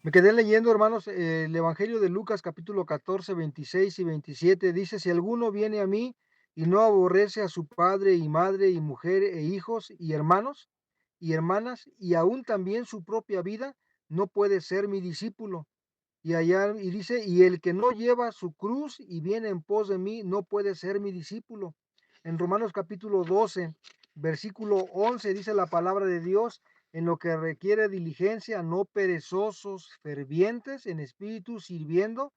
Me quedé leyendo, hermanos, el Evangelio de Lucas capítulo 14 26 y 27 dice, si alguno viene a mí y no aborrece a su padre y madre y mujer e hijos y hermanos y hermanas, y aún también su propia vida, no puede ser mi discípulo. Y allá, y dice, y el que no lleva su cruz y viene en pos de mí, no puede ser mi discípulo. En Romanos capítulo 12, versículo 11, dice la palabra de Dios, en lo que requiere diligencia, no perezosos, fervientes en espíritu, sirviendo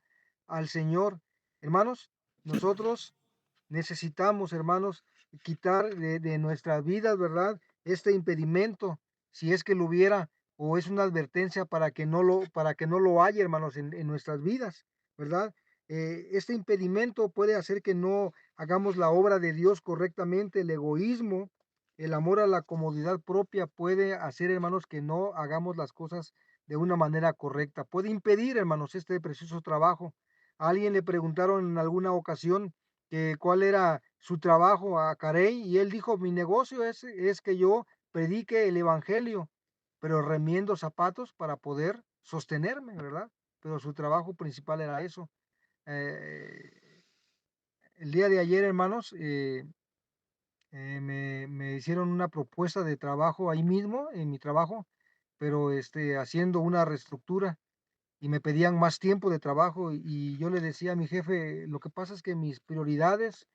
al Señor. Hermanos, nosotros necesitamos, hermanos, quitar de nuestras vidas, ¿verdad? Este impedimento, si es que lo hubiera, o es una advertencia para que no lo haya, hermanos, en nuestras vidas, ¿verdad? Este impedimento puede hacer que no hagamos la obra de Dios correctamente, el egoísmo, el amor a la comodidad propia puede hacer, hermanos, que no hagamos las cosas de una manera correcta. Puede impedir, hermanos, este precioso trabajo. A alguien le preguntaron en alguna ocasión que cuál era su trabajo a Carey y él dijo, mi negocio es que yo predique el evangelio, pero remiendo zapatos para poder sostenerme, ¿verdad? Pero su trabajo principal era eso. Eh, el día de ayer, hermanos, me hicieron una propuesta de trabajo ahí mismo, en mi trabajo, pero haciendo una reestructura y me pedían más tiempo de trabajo y yo le decía a mi jefe, lo que pasa es que mis prioridades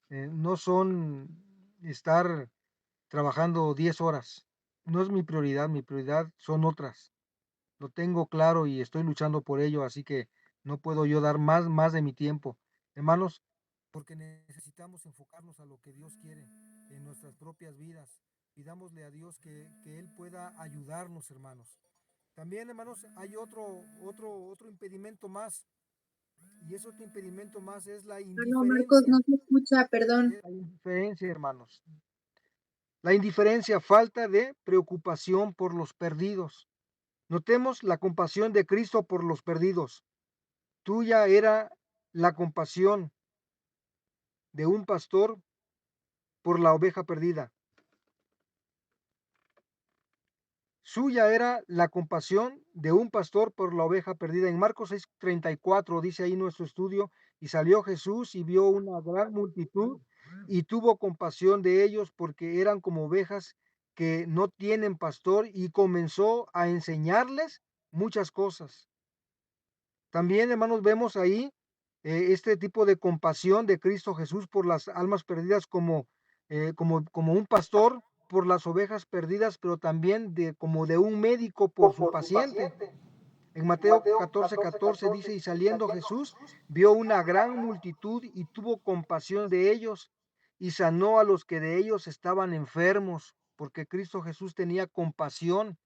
no son estar trabajando 10 horas. No es mi prioridad son otras. Lo tengo claro y estoy luchando por ello, así que no puedo yo dar más de mi tiempo. Hermanos, porque necesitamos enfocarnos a lo que Dios quiere en nuestras propias vidas. Pidámosle a Dios que Él pueda ayudarnos, hermanos. También, hermanos, hay otro impedimento más, y ese otro impedimento más es la No, Marcos, no indiferencia. se escucha, perdón. La indiferencia, hermanos. La indiferencia, falta de preocupación por los perdidos. Notemos la compasión de Cristo por los perdidos. Tuya era la compasión de un pastor por la oveja perdida. Suya era la compasión de un pastor por la oveja perdida. En Marcos 6:34 dice ahí nuestro estudio, y salió Jesús y vio una gran multitud y tuvo compasión de ellos porque eran como ovejas que no tienen pastor y comenzó a enseñarles muchas cosas. También, hermanos, vemos ahí este tipo de compasión de Cristo Jesús por las almas perdidas como un pastor por las ovejas perdidas, pero también como de un médico por su paciente. En Mateo 14:14 dice, y saliendo Jesús, vio una gran multitud y tuvo compasión de ellos y sanó a los que de ellos estaban enfermos, porque Cristo Jesús tenía compasión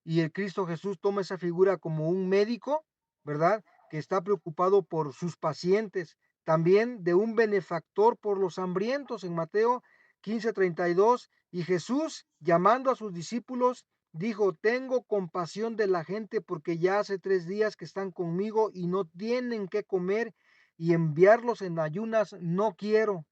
y el Cristo Jesús toma esa figura como un médico, ¿verdad? Que está preocupado por sus pacientes, también de un benefactor por los hambrientos en Mateo 15:32, y Jesús, llamando a sus discípulos, dijo, tengo compasión de la gente porque ya hace 3 días que están conmigo y no tienen que comer y enviarlos en ayunas no quiero,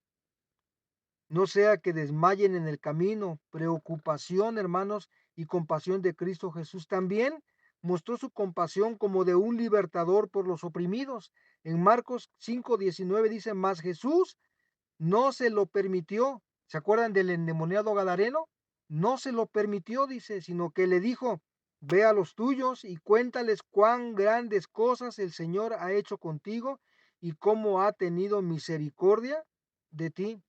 no sea que desmayen en el camino. Preocupación, hermanos, y compasión de Cristo Jesús. También mostró su compasión como de un libertador por los oprimidos. En Marcos 5:19 dice, mas Jesús no se lo permitió. ¿Se acuerdan del endemoniado Gadareno? No se lo permitió, dice, sino que le dijo, ve a los tuyos y cuéntales cuán grandes cosas el Señor ha hecho contigo y cómo ha tenido misericordia de ti.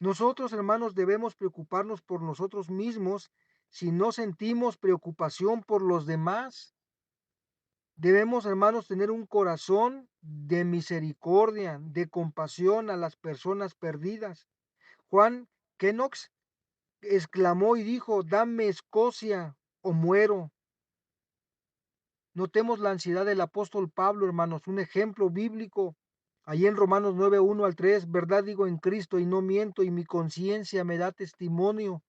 Nosotros, hermanos, debemos preocuparnos por nosotros mismos si no sentimos preocupación por los demás. Debemos, hermanos, tener un corazón de misericordia, de compasión a las personas perdidas. Juan Kenox exclamó y dijo, dame Escocia o muero. Notemos la ansiedad del apóstol Pablo, hermanos, un ejemplo bíblico. Allí en Romanos 9:1 al 3, verdad digo en Cristo y no miento, y mi conciencia me da testimonio,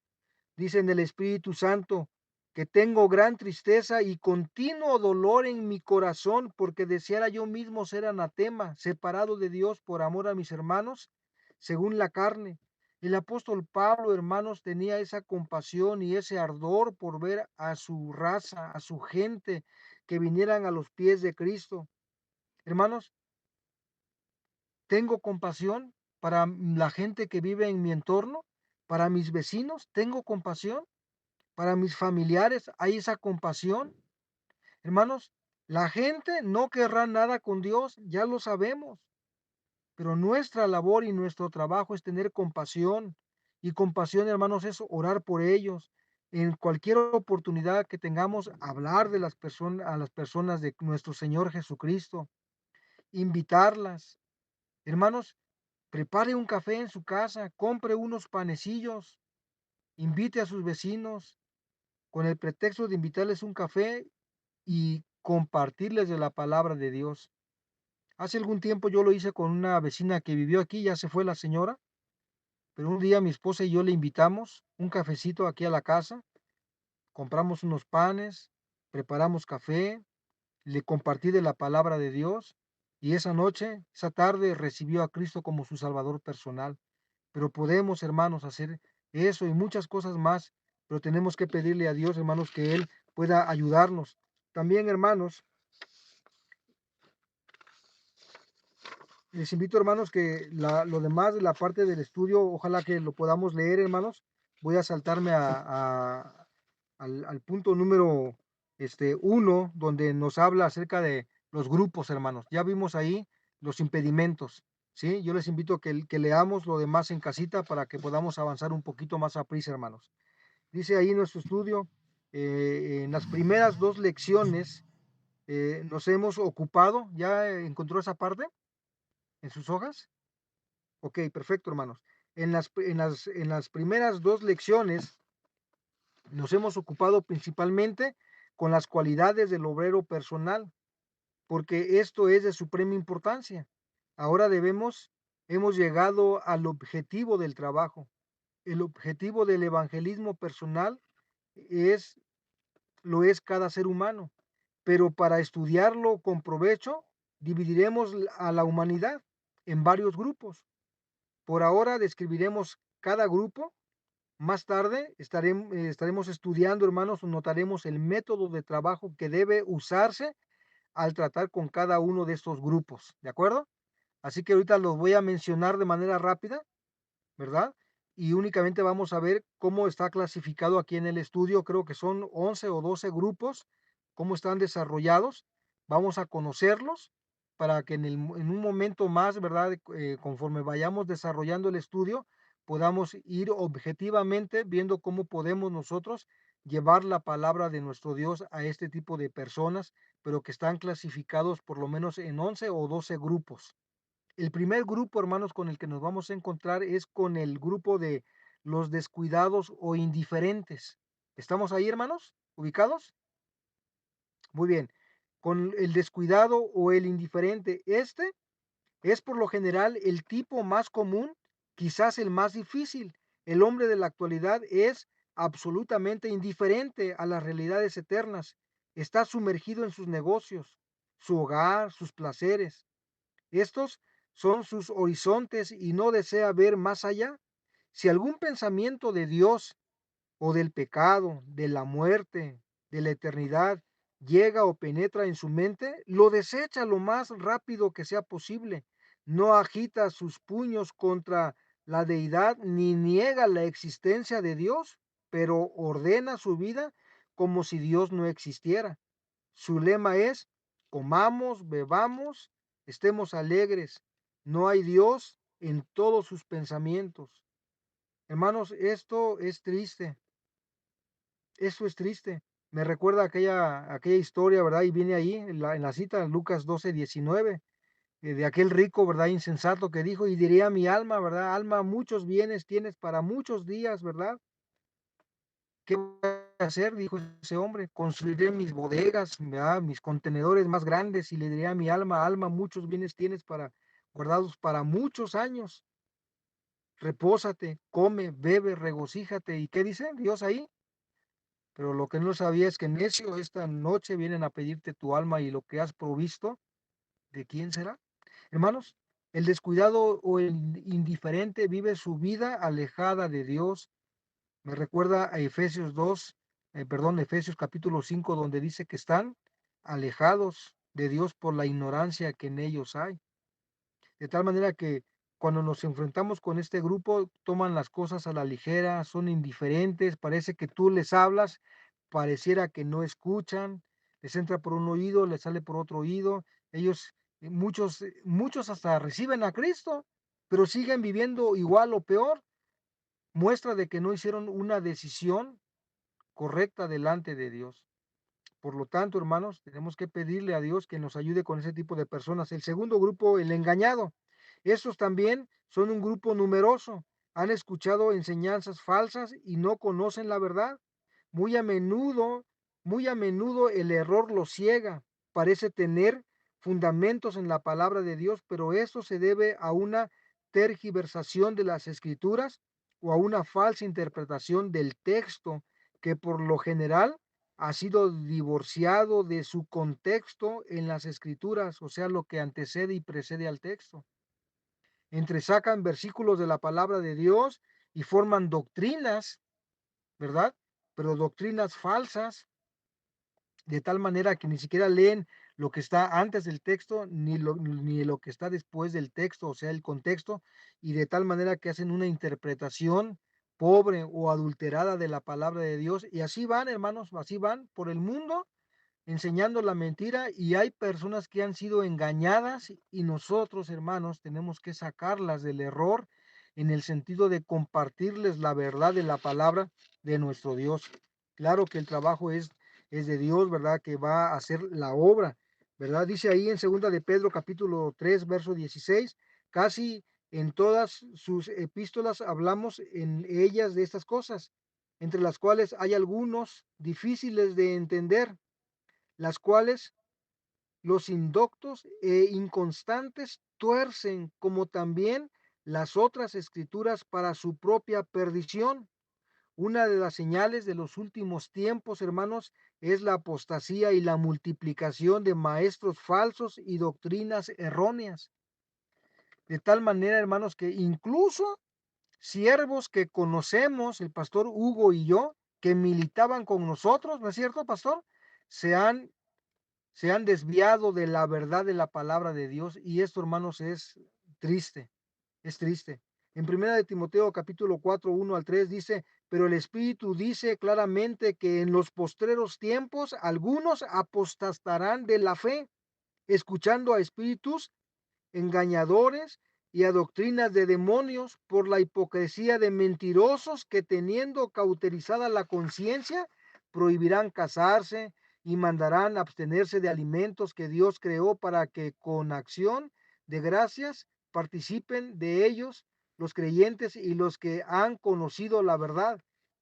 dice en el Espíritu Santo, que tengo gran tristeza y continuo dolor en mi corazón, porque deseara yo mismo ser anatema, separado de Dios por amor a mis hermanos, según la carne. El apóstol Pablo, hermanos, tenía esa compasión y ese ardor por ver a su raza, a su gente, que vinieran a los pies de Cristo. Hermanos, tengo compasión para la gente que vive en mi entorno, para mis vecinos, tengo compasión. para mis familiares hay esa compasión. Hermanos, la gente no querrá nada con Dios, ya lo sabemos, pero nuestra labor y nuestro trabajo es tener compasión. Y compasión, hermanos, es orar por ellos. En cualquier oportunidad que tengamos, hablar de las personas a las personas de nuestro Señor Jesucristo, invitarlas. Hermanos, prepare un café en su casa, compre unos panecillos, invite a sus vecinos con el pretexto de invitarles un café y compartirles de la palabra de Dios. Hace algún tiempo yo lo hice con una vecina que vivió aquí, ya se fue la señora, pero un día mi esposa y yo le invitamos un cafecito aquí a la casa, compramos unos panes, preparamos café, le compartí de la palabra de Dios y esa noche, esa tarde recibió a Cristo como su Salvador personal. Pero podemos, hermanos, hacer eso y muchas cosas más, pero tenemos que pedirle a Dios, hermanos, que Él pueda ayudarnos. También, hermanos, les invito, hermanos, que lo demás de la parte del estudio, ojalá que lo podamos leer, hermanos. Voy a saltarme al punto número 1, donde nos habla acerca de los grupos, hermanos. Ya vimos ahí los impedimentos, ¿sí? Yo les invito a que leamos lo demás en casita para que podamos avanzar un poquito más a prisa, hermanos. Dice ahí nuestro estudio, en las primeras dos lecciones nos hemos ocupado, ¿ya encontró esa parte en sus hojas? Ok, perfecto, hermanos. En las primeras dos lecciones nos hemos ocupado principalmente con las cualidades del obrero personal, porque esto es de suprema importancia. Ahora hemos llegado al objetivo del trabajo. El objetivo del evangelismo personal es, lo es cada ser humano, pero para estudiarlo con provecho, dividiremos a la humanidad en varios grupos. Por ahora describiremos cada grupo. Más tarde estaremos estudiando, hermanos, notaremos el método de trabajo que debe usarse al tratar con cada uno de estos grupos, ¿de acuerdo? Así que ahorita los voy a mencionar de manera rápida, ¿verdad? Y únicamente vamos a ver cómo está clasificado aquí en el estudio. Creo que son 11 o 12 grupos, cómo están desarrollados. Vamos a conocerlos para que en un momento más, ¿verdad? Conforme vayamos desarrollando el estudio, podamos ir objetivamente viendo cómo podemos nosotros llevar la palabra de nuestro Dios a este tipo de personas, pero que están clasificados por lo menos en 11 o 12 grupos. El primer grupo, hermanos, con el que nos vamos a encontrar es con el grupo de los descuidados o indiferentes. ¿Estamos ahí, hermanos? ¿Ubicados? Muy bien. Con el descuidado o el indiferente, este es por lo general el tipo más común, quizás el más difícil. El hombre de la actualidad es absolutamente indiferente a las realidades eternas. Está sumergido en sus negocios, su hogar, sus placeres. Estos son sus horizontes y no desea ver más allá. Si algún pensamiento de Dios o del pecado, de la muerte, de la eternidad, llega o penetra en su mente, lo desecha lo más rápido que sea posible. No agita sus puños contra la deidad ni niega la existencia de Dios, pero ordena su vida como si Dios no existiera. Su lema es, comamos, bebamos, estemos alegres. No hay Dios en todos sus pensamientos. Hermanos, esto es triste. Esto es triste. Me recuerda aquella historia, ¿verdad? Y viene ahí en la cita, Lucas 12:19, de aquel rico, ¿verdad? Insensato que dijo, y diría mi alma, ¿verdad? Alma, muchos bienes tienes para muchos días, ¿verdad? ¿Qué voy a hacer? Dijo ese hombre. Construiré mis bodegas, ¿verdad? Mis contenedores más grandes y le diré a mi alma, alma, muchos bienes tienes para guardados para muchos años. Repósate, come, bebe, regocíjate. ¿Y qué dice Dios ahí? Pero lo que no sabía es que necio, esta noche vienen a pedirte tu alma y lo que has provisto, ¿de quién será? Hermanos, el descuidado o el indiferente vive su vida alejada de Dios. Me recuerda a Efesios capítulo 5, donde dice que están alejados de Dios por la ignorancia que en ellos hay. De tal manera que cuando nos enfrentamos con este grupo, toman las cosas a la ligera, son indiferentes, parece que tú les hablas, pareciera que no escuchan, les entra por un oído, les sale por otro oído. Ellos, muchos hasta reciben a Cristo, pero siguen viviendo igual o peor, muestra de que no hicieron una decisión correcta delante de Dios. Por lo tanto, hermanos, tenemos que pedirle a Dios que nos ayude con ese tipo de personas. El segundo grupo, el engañado. Estos también son un grupo numeroso. Han escuchado enseñanzas falsas y no conocen la verdad. Muy a menudo, muy a menudo el error los ciega. Parece tener fundamentos en la palabra de Dios, pero eso se debe a una tergiversación de las escrituras o a una falsa interpretación del texto que por lo general ha sido divorciado de su contexto en las escrituras, o sea, lo que antecede y precede al texto. Entresacan versículos de la palabra de Dios y forman doctrinas, ¿verdad? Pero doctrinas falsas, de tal manera que ni siquiera leen lo que está antes del texto, ni lo que está después del texto, o sea, el contexto, y de tal manera que hacen una interpretación pobre o adulterada de la palabra de Dios. Y así van, hermanos, así van por el mundo enseñando la mentira y hay personas que han sido engañadas y nosotros, hermanos, tenemos que sacarlas del error en el sentido de compartirles la verdad de la palabra de nuestro Dios. Claro que el trabajo es de Dios, ¿verdad? Que va a hacer la obra, ¿verdad? Dice ahí en segunda de Pedro capítulo 3 verso 16, casi en todas sus epístolas hablamos en ellas de estas cosas, entre las cuales hay algunos difíciles de entender, las cuales los indoctos e inconstantes tuercen, como también las otras escrituras para su propia perdición. Una de las señales de los últimos tiempos, hermanos, es la apostasía y la multiplicación de maestros falsos y doctrinas erróneas. De tal manera, hermanos, que incluso siervos que conocemos, el pastor Hugo y yo, que militaban con nosotros, ¿no es cierto, pastor? Se han se han desviado de la verdad de la palabra de Dios y esto, hermanos, triste, es triste. En primera de Timoteo capítulo 4 1 al 3 dice, pero el Espíritu dice claramente que en los postreros tiempos algunos apostatarán de la fe, escuchando a espíritus engañadores y a doctrinas de demonios por la hipocresía de mentirosos que teniendo cauterizada la conciencia, prohibirán casarse y mandarán abstenerse de alimentos que Dios creó para que con acción de gracias participen de ellos los creyentes y los que han conocido la verdad.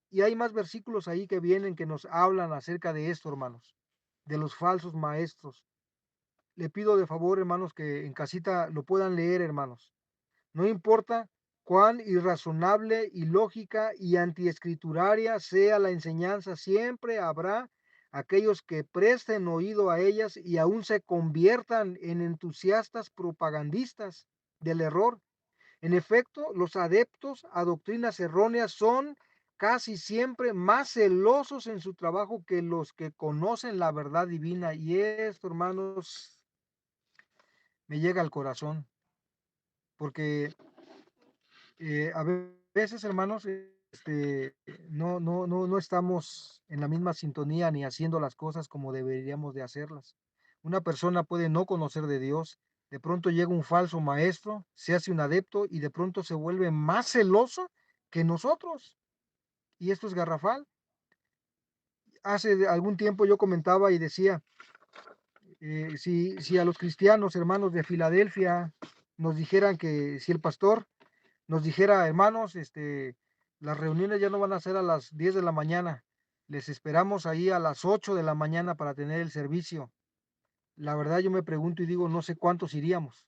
Y hay más versículos ahí que vienen que nos hablan acerca de esto, hermanos, de los falsos maestros. Le pido de favor, hermanos, que en casita lo puedan leer, hermanos. No importa cuán irrazonable, ilógica y antiescrituraria sea la enseñanza, siempre habrá aquellos que presten oído a ellas y aún se conviertan en entusiastas propagandistas del error. En efecto, los adeptos a doctrinas erróneas son casi siempre más celosos en su trabajo que los que conocen la verdad divina. Y esto, hermanos, me llega al corazón, porque a veces, hermanos, no estamos en la misma sintonía ni haciendo las cosas como deberíamos de hacerlas. Una persona puede no conocer de Dios, de pronto llega un falso maestro, se hace un adepto y de pronto se vuelve más celoso que nosotros. Y esto es garrafal. Hace algún tiempo yo comentaba y decía, si a los cristianos, hermanos de Filadelfia, nos dijeran que si el pastor nos dijera, hermanos, las reuniones ya no van a ser a las 10 de la mañana, les esperamos ahí a las 8 de la mañana para tener el servicio. La verdad yo me pregunto y digo, no sé cuántos iríamos.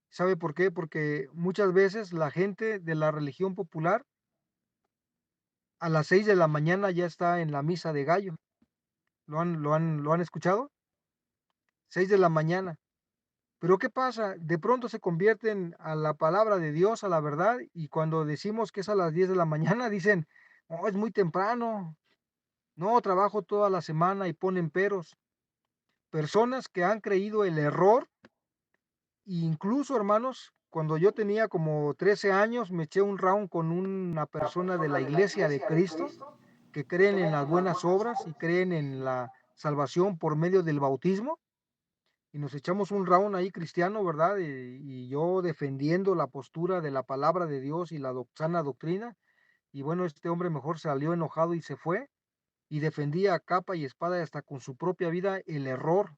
¿Sabe por qué? Porque muchas veces la gente de la religión popular a las 6 de la mañana ya está en la misa de gallo. ¿Lo han escuchado? 6 de la mañana. Pero ¿qué pasa? De pronto se convierten a la palabra de Dios, a la verdad, y cuando decimos que es a las 10 de la mañana, dicen, oh, es muy temprano, no, trabajo toda la semana y ponen peros. Personas que han creído el error, e incluso, hermanos, cuando yo tenía como 13 años, me eché un round con una persona de la Iglesia de Cristo que creen en las buenas obras y creen en la salvación por medio del bautismo. Y nos echamos un round ahí cristiano, ¿verdad? Y yo defendiendo la postura de la palabra de Dios y la sana doctrina. Y bueno, este hombre mejor salió enojado y se fue y defendía a capa y espada y hasta con su propia vida el error.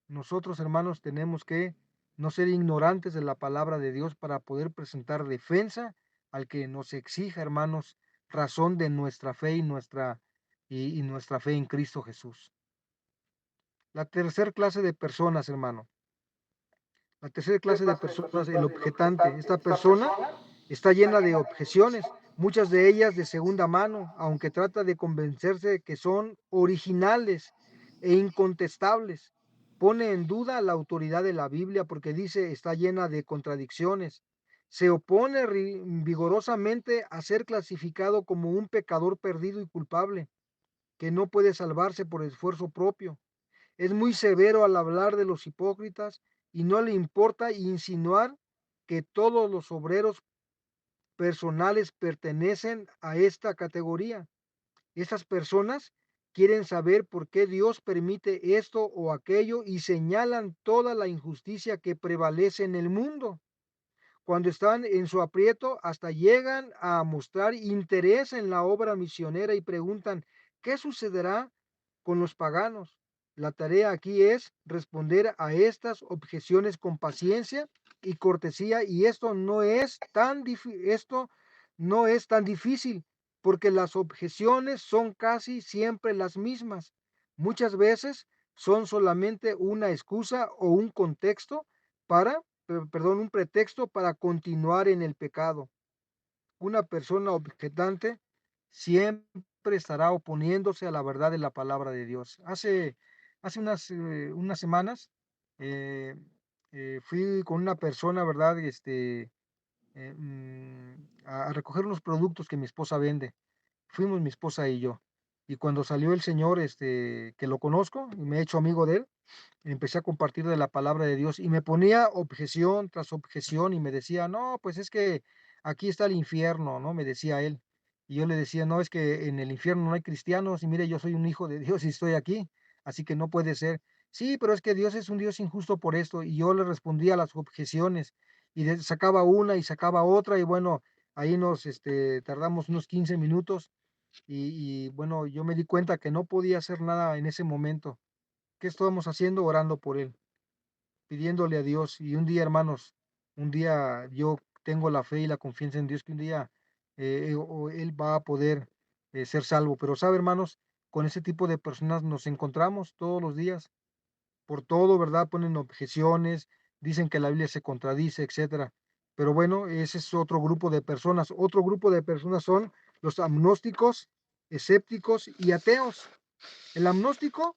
Nosotros, hermanos, tenemos que no ser ignorantes de la palabra de Dios para poder presentar defensa al que nos exija, hermanos, razón de nuestra fe y nuestra fe en Cristo Jesús. La tercera clase de personas, hermano. La tercera clase de personas, el objetante. Esta persona está llena de objeciones, muchas de ellas de segunda mano, aunque trata de convencerse que son originales e incontestables. Pone en duda la autoridad de la Biblia porque dice está llena de contradicciones. Se opone vigorosamente a ser clasificado como un pecador perdido y culpable, que no puede salvarse por esfuerzo propio. Es muy severo al hablar de los hipócritas y no le importa insinuar que todos los obreros personales pertenecen a esta categoría. Estas personas quieren saber por qué Dios permite esto o aquello y señalan toda la injusticia que prevalece en el mundo. Cuando están en su aprieto, hasta llegan a mostrar interés en la obra misionera y preguntan, ¿qué sucederá con los paganos? La tarea aquí es responder a estas objeciones con paciencia y cortesía, y esto no es tan difícil, porque las objeciones son casi siempre las mismas. Muchas veces son solamente una excusa o un contexto para un pretexto para continuar en el pecado. Una persona objetante siempre estará oponiéndose a la verdad de la palabra de Dios. Hace unas semanas eh, fui con una persona, ¿verdad? A recoger unos productos que mi esposa vende. Fuimos mi esposa y yo. Y cuando salió el señor, que lo conozco y me he hecho amigo de él, empecé a compartir de la palabra de Dios y me ponía objeción tras objeción y me decía, no, pues es que aquí está el infierno, ¿no? Me decía él. Y yo le decía, no, es que en el infierno no hay cristianos y mire, yo soy un hijo de Dios y estoy aquí, así que no puede ser. Sí, pero es que Dios es un Dios injusto por esto. Y yo le respondía a las objeciones y sacaba una y sacaba otra y bueno, ahí nos tardamos unos 15 minutos y bueno, yo me di cuenta que no podía hacer nada en ese momento. ¿Qué estábamos haciendo? Orando por él, pidiéndole a Dios. Y un día, hermanos, un día yo tengo la fe y la confianza en Dios que un día él va a poder ser salvo. Pero, ¿sabe, hermanos? Con ese tipo de personas nos encontramos todos los días. Por todo, ¿verdad? Ponen objeciones, dicen que la Biblia se contradice, etcétera. Pero bueno, ese es otro grupo de personas. Otro grupo de personas son los agnósticos, escépticos y ateos. El agnóstico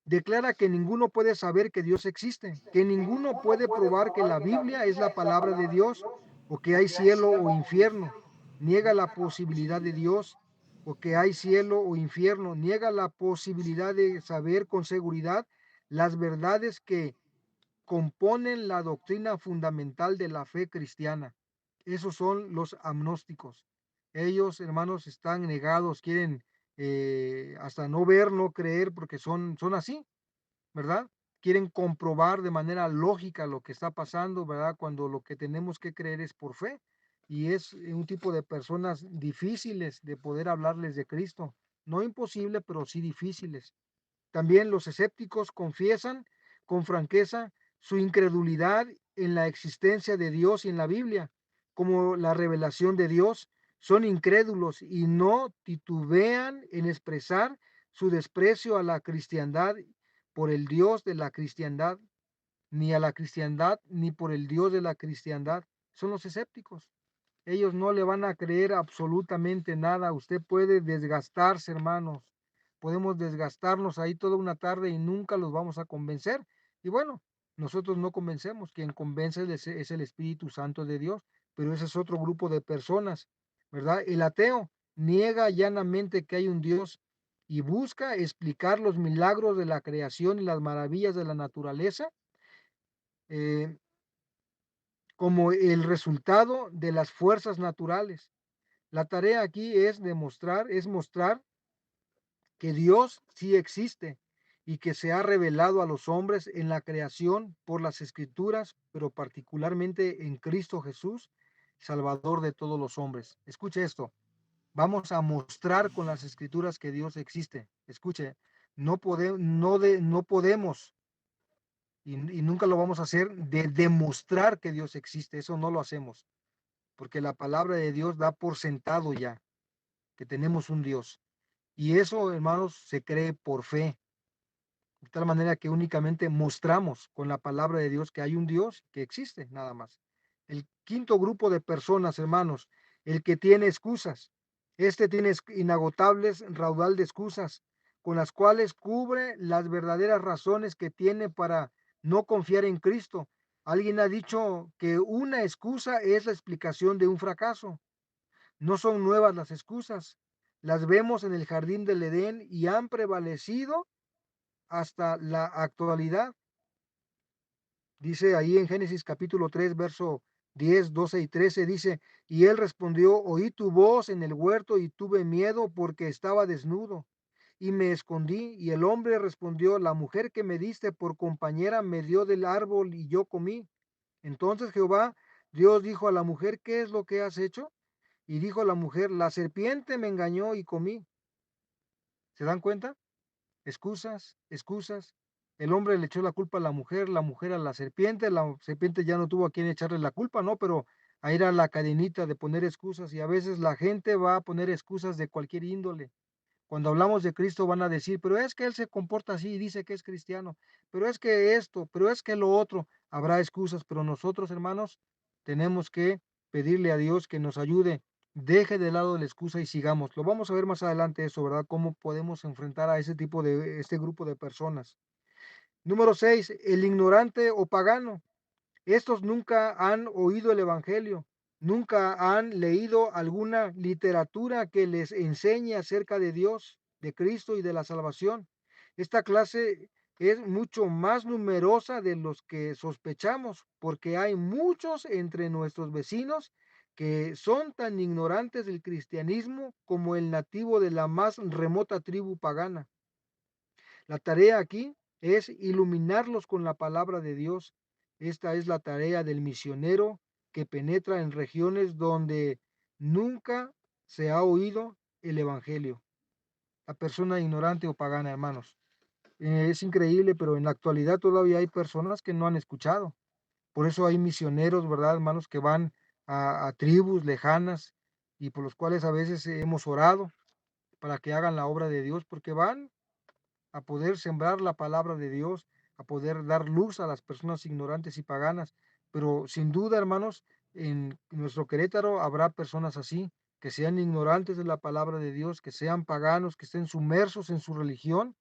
declara que ninguno puede saber que Dios existe, que ninguno puede probar que la Biblia es la palabra de Dios o que hay cielo o infierno. Niega la posibilidad de Dios o que hay cielo o infierno. Niega la posibilidad de saber con seguridad las verdades que componen la doctrina fundamental de la fe cristiana. Esos son los agnósticos. Ellos, hermanos, están negados, quieren hasta no ver, no creer, porque son así, ¿verdad? Quieren comprobar de manera lógica lo que está pasando, ¿verdad? Cuando lo que tenemos que creer es por fe. Y es un tipo de personas difíciles de poder hablarles de Cristo. No imposible, pero sí difíciles. También los escépticos confiesan con franqueza su incredulidad en la existencia de Dios y en la Biblia, como la revelación de Dios. Son incrédulos y no titubean en expresar su desprecio a la cristiandad por el Dios de la cristiandad, ni a la cristiandad, ni por el Dios de la cristiandad. Son los escépticos. Ellos no le van a creer absolutamente nada. Usted puede desgastarse, hermanos. Podemos desgastarnos ahí toda una tarde y nunca los vamos a convencer. Y bueno, nosotros no convencemos. Quien convence es el Espíritu Santo de Dios. Pero ese es otro grupo de personas, ¿verdad? El ateo niega llanamente que hay un Dios y busca explicar los milagros de la creación y las maravillas de la naturaleza eh, como el resultado de las fuerzas naturales. La tarea aquí es mostrar que Dios sí existe y que se ha revelado a los hombres en la creación por las escrituras, pero particularmente en Cristo Jesús, Salvador de todos los hombres. Escuche esto, vamos a mostrar con las escrituras que Dios existe. Escuche, no podemos y nunca lo vamos a hacer de demostrar que Dios existe, eso no lo hacemos, porque la palabra de Dios da por sentado ya que tenemos un Dios. Y eso, hermanos, se cree por fe, de tal manera que únicamente mostramos con la palabra de Dios que hay un Dios que existe, nada más. El quinto grupo de personas, hermanos, el que tiene excusas. Este tiene inagotables raudal de excusas con las cuales cubre las verdaderas razones que tiene para no confiar en Cristo. Alguien ha dicho que una excusa es la explicación de un fracaso. No son nuevas las excusas. Las vemos en el jardín del Edén y han prevalecido hasta la actualidad. Dice ahí en Génesis capítulo 3 verso 10, 12 y 13 dice, y él respondió, oí tu voz en el huerto y tuve miedo porque estaba desnudo y me escondí. Y el hombre respondió, la mujer que me diste por compañera me dio del árbol y yo comí. Entonces Jehová, Dios dijo a la mujer, ¿qué es lo que has hecho? Y dijo la mujer, la serpiente me engañó y comí. ¿Se dan cuenta? Excusas, excusas. El hombre le echó la culpa a la mujer a la serpiente ya no tuvo a quien echarle la culpa, ¿no? Pero ahí era la cadenita de poner excusas y a veces la gente va a poner excusas de cualquier índole. Cuando hablamos de Cristo van a decir, pero es que Él se comporta así y dice que es cristiano, pero es que esto, pero es que lo otro, habrá excusas, pero nosotros, hermanos, tenemos que pedirle a Dios que nos ayude, deje de lado la excusa y sigamos. Lo vamos a ver más adelante eso, ¿verdad? Cómo podemos enfrentar a ese tipo de, este grupo de personas. Número 6, el ignorante o pagano. Estos nunca han oído el Evangelio, nunca han leído alguna literatura que les enseñe acerca de Dios, de Cristo y de la salvación. Esta clase es mucho más numerosa de los que sospechamos, porque hay muchos entre nuestros vecinos que son tan ignorantes del cristianismo como el nativo de la más remota tribu pagana. La tarea aquí es iluminarlos con la palabra de Dios. Esta es la tarea del misionero que penetra en regiones donde nunca se ha oído el Evangelio. La persona ignorante o pagana, hermanos. Es increíble, pero en la actualidad todavía hay personas que no han escuchado. Por eso hay misioneros, ¿verdad, hermanos, que van a tribus lejanas y por los cuales a veces hemos orado para que hagan la obra de Dios, porque van a poder sembrar la palabra de Dios, a poder dar luz a las personas ignorantes y paganas. Pero sin duda, hermanos, en nuestro Querétaro habrá personas así, que sean ignorantes de la palabra de Dios, que sean paganos, que estén sumersos en su religión.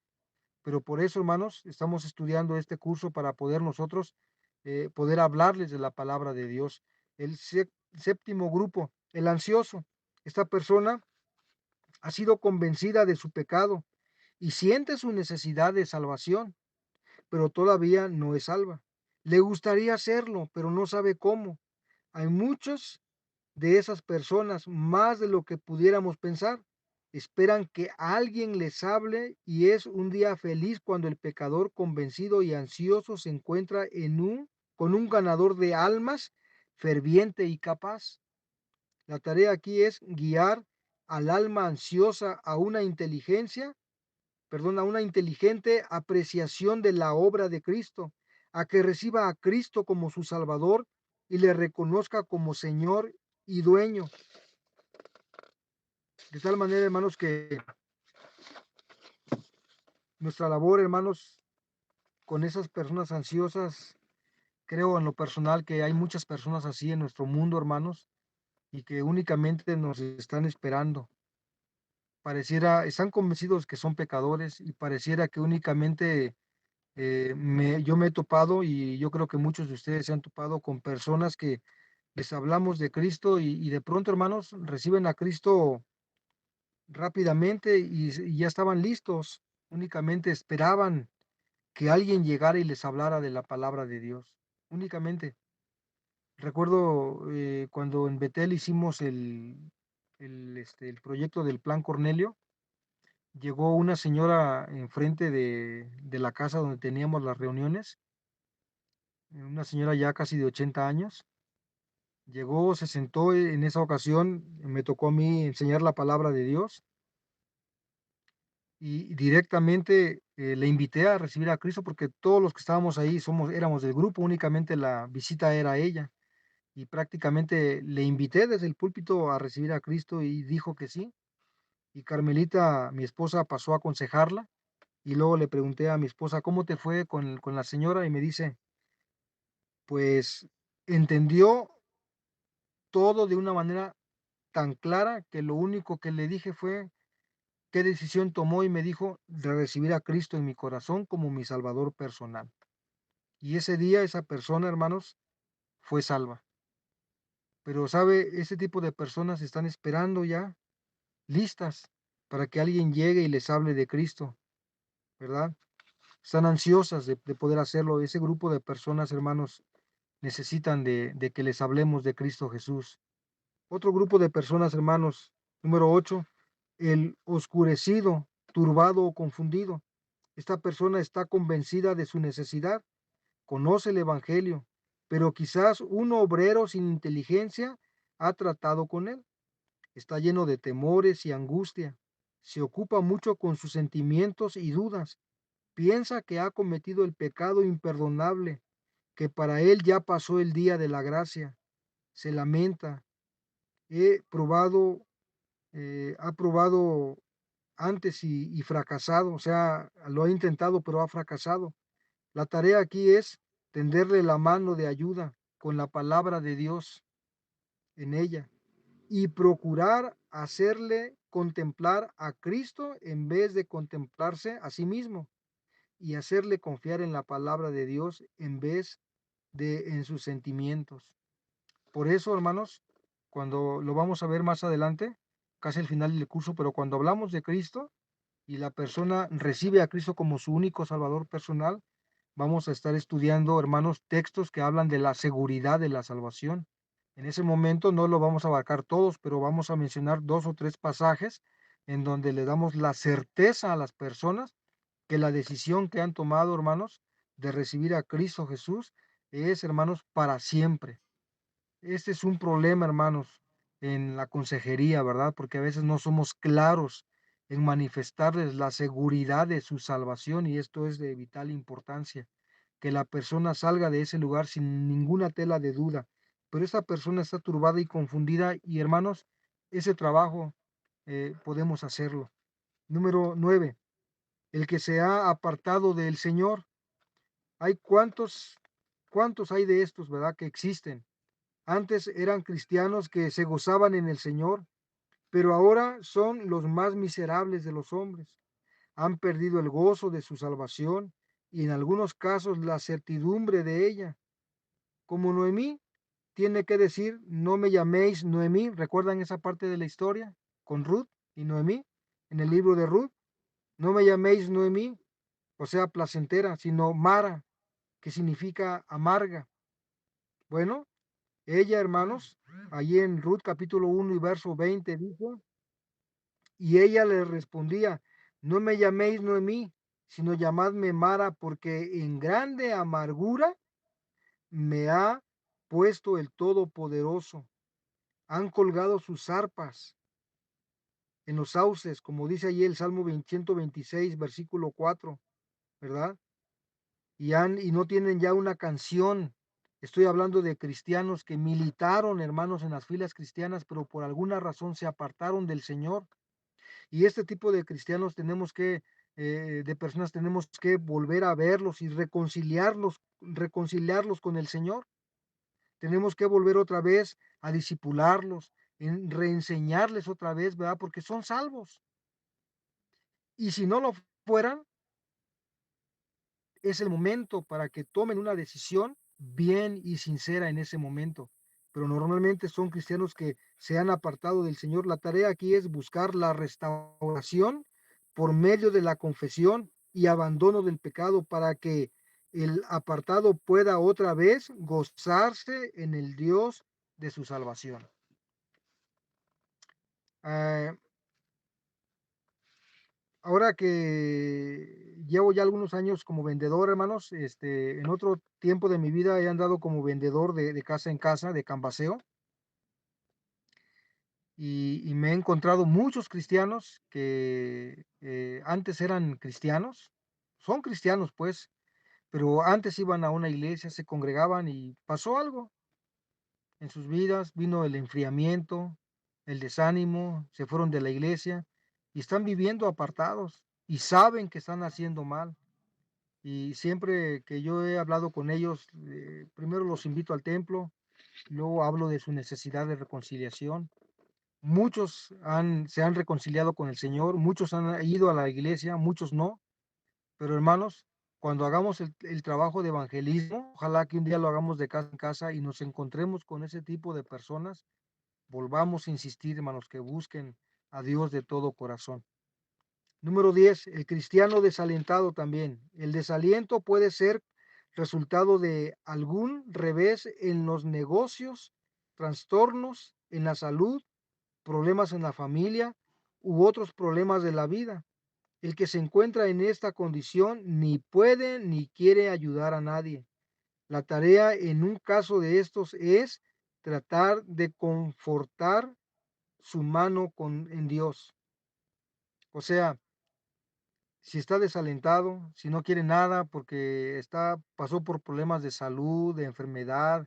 Pero por eso, hermanos, estamos estudiando este curso para poder nosotros poder hablarles de la palabra de Dios. El séptimo grupo, el ansioso. Esta persona ha sido convencida de su pecado y siente su necesidad de salvación, pero todavía no es salva. Le gustaría hacerlo, pero no sabe cómo. Hay muchos de esas personas, más de lo que pudiéramos pensar. Esperan que alguien les hable y es un día feliz cuando el pecador convencido y ansioso se encuentra con un ganador de almas ferviente y capaz. La tarea aquí es guiar al alma ansiosa a una a una inteligente apreciación de la obra de Cristo, a que reciba a Cristo como su Salvador y le reconozca como Señor y dueño. De tal manera, hermanos, que nuestra labor, hermanos, con esas personas ansiosas, creo en lo personal que hay muchas personas así en nuestro mundo, hermanos, y que únicamente nos están esperando. Pareciera, están convencidos que son pecadores y pareciera que únicamente yo me he topado y yo creo que muchos de ustedes se han topado con personas que les hablamos de Cristo y de pronto, hermanos, reciben a Cristo rápidamente y ya estaban listos, únicamente esperaban que alguien llegara y les hablara de la palabra de Dios, únicamente. Recuerdo cuando en Betel hicimos el proyecto del Plan Cornelio, llegó una señora enfrente de la casa donde teníamos las reuniones, una señora ya casi de 80 años. Llegó, se sentó en esa ocasión, me tocó a mí enseñar la palabra de Dios y directamente le invité a recibir a Cristo porque todos los que estábamos ahí éramos del grupo, únicamente la visita era ella y prácticamente le invité desde el púlpito a recibir a Cristo y dijo que sí. Y Carmelita, mi esposa, pasó a aconsejarla y luego le pregunté a mi esposa, ¿cómo te fue con la señora? Y me dice, pues entendió todo de una manera tan clara que lo único que le dije fue qué decisión tomó y me dijo de recibir a Cristo en mi corazón como mi Salvador personal. Y ese día esa persona, hermanos, fue salva. Pero, ¿sabe? Ese tipo de personas están esperando ya, listas, para que alguien llegue y les hable de Cristo, ¿verdad? Están ansiosas de poder hacerlo. Ese grupo de personas, hermanos, necesitan de que les hablemos de Cristo Jesús. Otro grupo de personas, hermanos, número 8, el oscurecido, turbado o confundido. Esta persona está convencida de su necesidad, conoce el Evangelio, pero quizás un obrero sin inteligencia ha tratado con él. Está lleno de temores y angustia. Se ocupa mucho con sus sentimientos y dudas. Piensa que ha cometido el pecado imperdonable, que para él ya pasó el día de la gracia. Se lamenta. He probado, ha probado antes y fracasado, o sea, lo ha intentado, pero ha fracasado. La tarea aquí es tenderle la mano de ayuda con la palabra de Dios en ella y procurar hacerle contemplar a Cristo en vez de contemplarse a sí mismo y hacerle confiar en la palabra de Dios en vez de en sus sentimientos. Por eso, hermanos, cuando lo vamos a ver más adelante, casi al final del curso, pero cuando hablamos de Cristo y la persona recibe a Cristo como su único Salvador personal, vamos a estar estudiando, hermanos, textos que hablan de la seguridad de la salvación. En ese momento no lo vamos a abarcar todos, pero vamos a mencionar dos o tres pasajes en donde le damos la certeza a las personas que la decisión que han tomado, hermanos, de recibir a Cristo Jesús es, hermanos, para siempre. Este es un problema, hermanos, en la consejería, ¿verdad? Porque a veces no somos claros en manifestarles la seguridad de su salvación y esto es de vital importancia, que la persona salga de ese lugar sin ninguna tela de duda. Pero esa persona está turbada y confundida y, hermanos, ese trabajo podemos hacerlo. Número 9, el que se ha apartado del Señor. Hay cuántos hay de estos, ¿verdad? Que existen. Antes eran cristianos que se gozaban en el Señor, pero ahora son los más miserables de los hombres. Han perdido el gozo de su salvación y en algunos casos la certidumbre de ella. Como Noemí tiene que decir, no me llaméis Noemí. ¿Recuerdan esa parte de la historia con Ruth y Noemí en el libro de Ruth? No me llaméis Noemí, o sea, placentera, sino Mara, que significa amarga. Bueno, ella, hermanos, allí en Ruth capítulo 1 y verso 20 dijo, y ella le respondía, no me llaméis Noemí, sino llamadme Mara, porque en grande amargura me ha puesto el Todopoderoso. Han colgado sus arpas en los sauces, como dice allí el Salmo 126, versículo 4, ¿verdad? Y no tienen ya una canción. Estoy hablando de cristianos que militaron, hermanos, en las filas cristianas, pero por alguna razón se apartaron del Señor. Y este tipo de cristianos de personas tenemos que volver a verlos y reconciliarlos con el Señor. Tenemos que volver otra vez a disipularlos, reenseñarles otra vez, ¿verdad? Porque son salvos. Y si no lo fueran, es el momento para que tomen una decisión bien y sincera en ese momento. Pero normalmente son cristianos que se han apartado del Señor. La tarea aquí es buscar la restauración por medio de la confesión y abandono del pecado para que el apartado pueda otra vez gozarse en el Dios de su salvación. Ah, ahora que llevo ya algunos años como vendedor, hermanos, en otro tiempo de mi vida he andado como vendedor de casa en casa, de cambaseo, y me he encontrado muchos cristianos que antes eran cristianos, son cristianos pues, pero antes iban a una iglesia, se congregaban y pasó algo en sus vidas, vino el enfriamiento, el desánimo, se fueron de la iglesia y están viviendo apartados y saben que están haciendo mal. Y siempre que yo he hablado con ellos, primero los invito al templo, luego hablo de su necesidad de reconciliación. Muchos se han reconciliado con el Señor, muchos han ido a la iglesia, muchos no, pero hermanos, cuando hagamos el trabajo de evangelismo, ojalá que un día lo hagamos de casa en casa y nos encontremos con ese tipo de personas, volvamos a insistir, hermanos, que busquen a Dios de todo corazón. Número 10, el cristiano desalentado también. El desaliento puede ser resultado de algún revés en los negocios, trastornos en la salud, problemas en la familia u otros problemas de la vida. El que se encuentra en esta condición ni puede ni quiere ayudar a nadie. La tarea en un caso de estos es tratar de confortar su mano en Dios. O sea, si está desalentado, si no quiere nada porque pasó por problemas de salud, de enfermedad,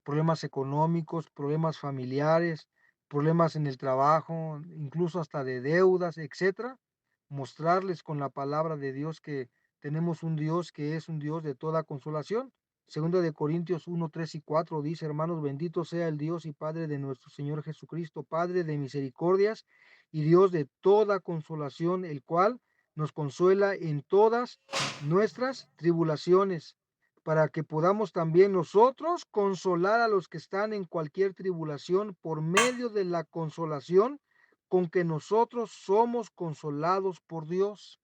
problemas económicos, problemas familiares, problemas en el trabajo, incluso hasta de deudas, etcétera, mostrarles con la palabra de Dios que tenemos un Dios que es un Dios de toda consolación. Segunda de Corintios 1, 3 y 4 dice, hermanos, bendito sea el Dios y Padre de nuestro Señor Jesucristo, Padre de misericordias y Dios de toda consolación, el cual nos consuela en todas nuestras tribulaciones, para que podamos también nosotros consolar a los que están en cualquier tribulación por medio de la consolación con que nosotros somos consolados por Dios.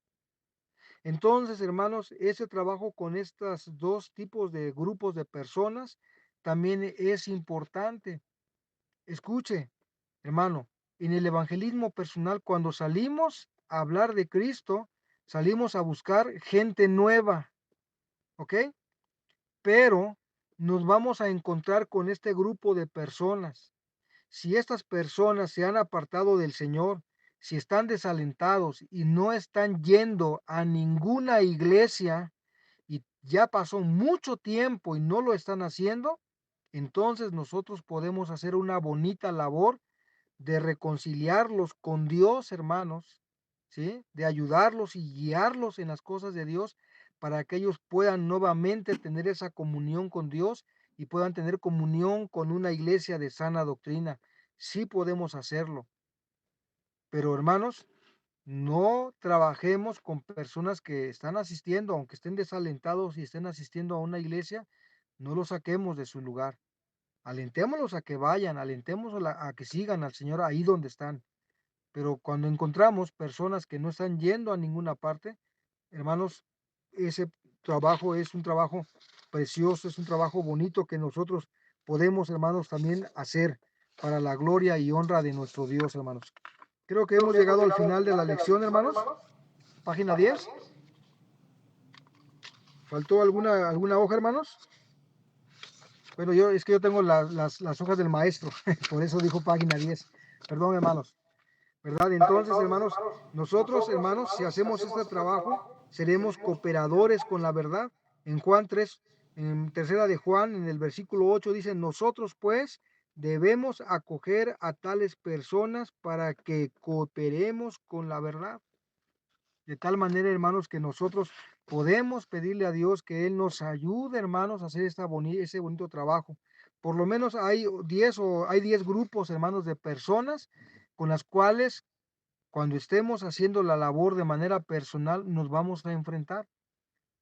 Entonces, hermanos, ese trabajo con estos dos tipos de grupos de personas también es importante. Escuche, hermano, en el evangelismo personal, cuando salimos a hablar de Cristo, salimos a buscar gente nueva, ¿ok? Pero nos vamos a encontrar con este grupo de personas. Si estas personas se han apartado del Señor, si están desalentados y no están yendo a ninguna iglesia y ya pasó mucho tiempo y no lo están haciendo, entonces nosotros podemos hacer una bonita labor de reconciliarlos con Dios, hermanos, ¿sí? De ayudarlos y guiarlos en las cosas de Dios para que ellos puedan nuevamente tener esa comunión con Dios y puedan tener comunión con una iglesia de sana doctrina. Sí podemos hacerlo, pero hermanos, no trabajemos con personas que están asistiendo, aunque estén desalentados y estén asistiendo a una iglesia, no los saquemos de su lugar. Alentémoslos a que vayan, alentémoslos a que sigan al Señor ahí donde están. Pero cuando encontramos personas que no están yendo a ninguna parte, hermanos, ese trabajo es un trabajo precioso, es un trabajo bonito que nosotros podemos, hermanos, también hacer para la gloria y honra de nuestro Dios, hermanos. Creo que hemos llegado al final de la lección, hermanos. Página 10. ¿Faltó alguna hoja, hermanos? Bueno, es que yo tengo las hojas del maestro, por eso dijo página 10. Perdón, hermanos. ¿Verdad? Entonces, hermanos, nosotros, hermanos, si hacemos este trabajo, seremos cooperadores con la verdad. En Juan 3, en tercera de Juan, en el versículo 8, dice, nosotros pues debemos acoger a tales personas para que cooperemos con la verdad. De tal manera, hermanos, que nosotros podemos pedirle a Dios que Él nos ayude, hermanos, a hacer ese bonito trabajo. Por lo menos hay 10 grupos, hermanos, de personas con las cuales cuando estemos haciendo la labor de manera personal nos vamos a enfrentar.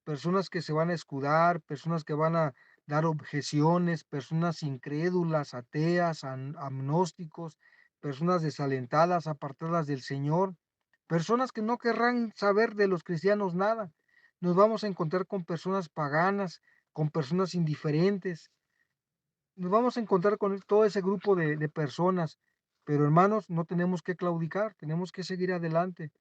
Personas que se van a escudar, personas que van a dar objeciones, personas incrédulas, ateas, agnósticos, personas desalentadas, apartadas del Señor, personas que no querrán saber de los cristianos nada. nos vamos a encontrar con personas paganas, con personas indiferentes, nos vamos a encontrar con todo ese grupo de personas, pero hermanos, no tenemos que claudicar, tenemos que seguir adelante.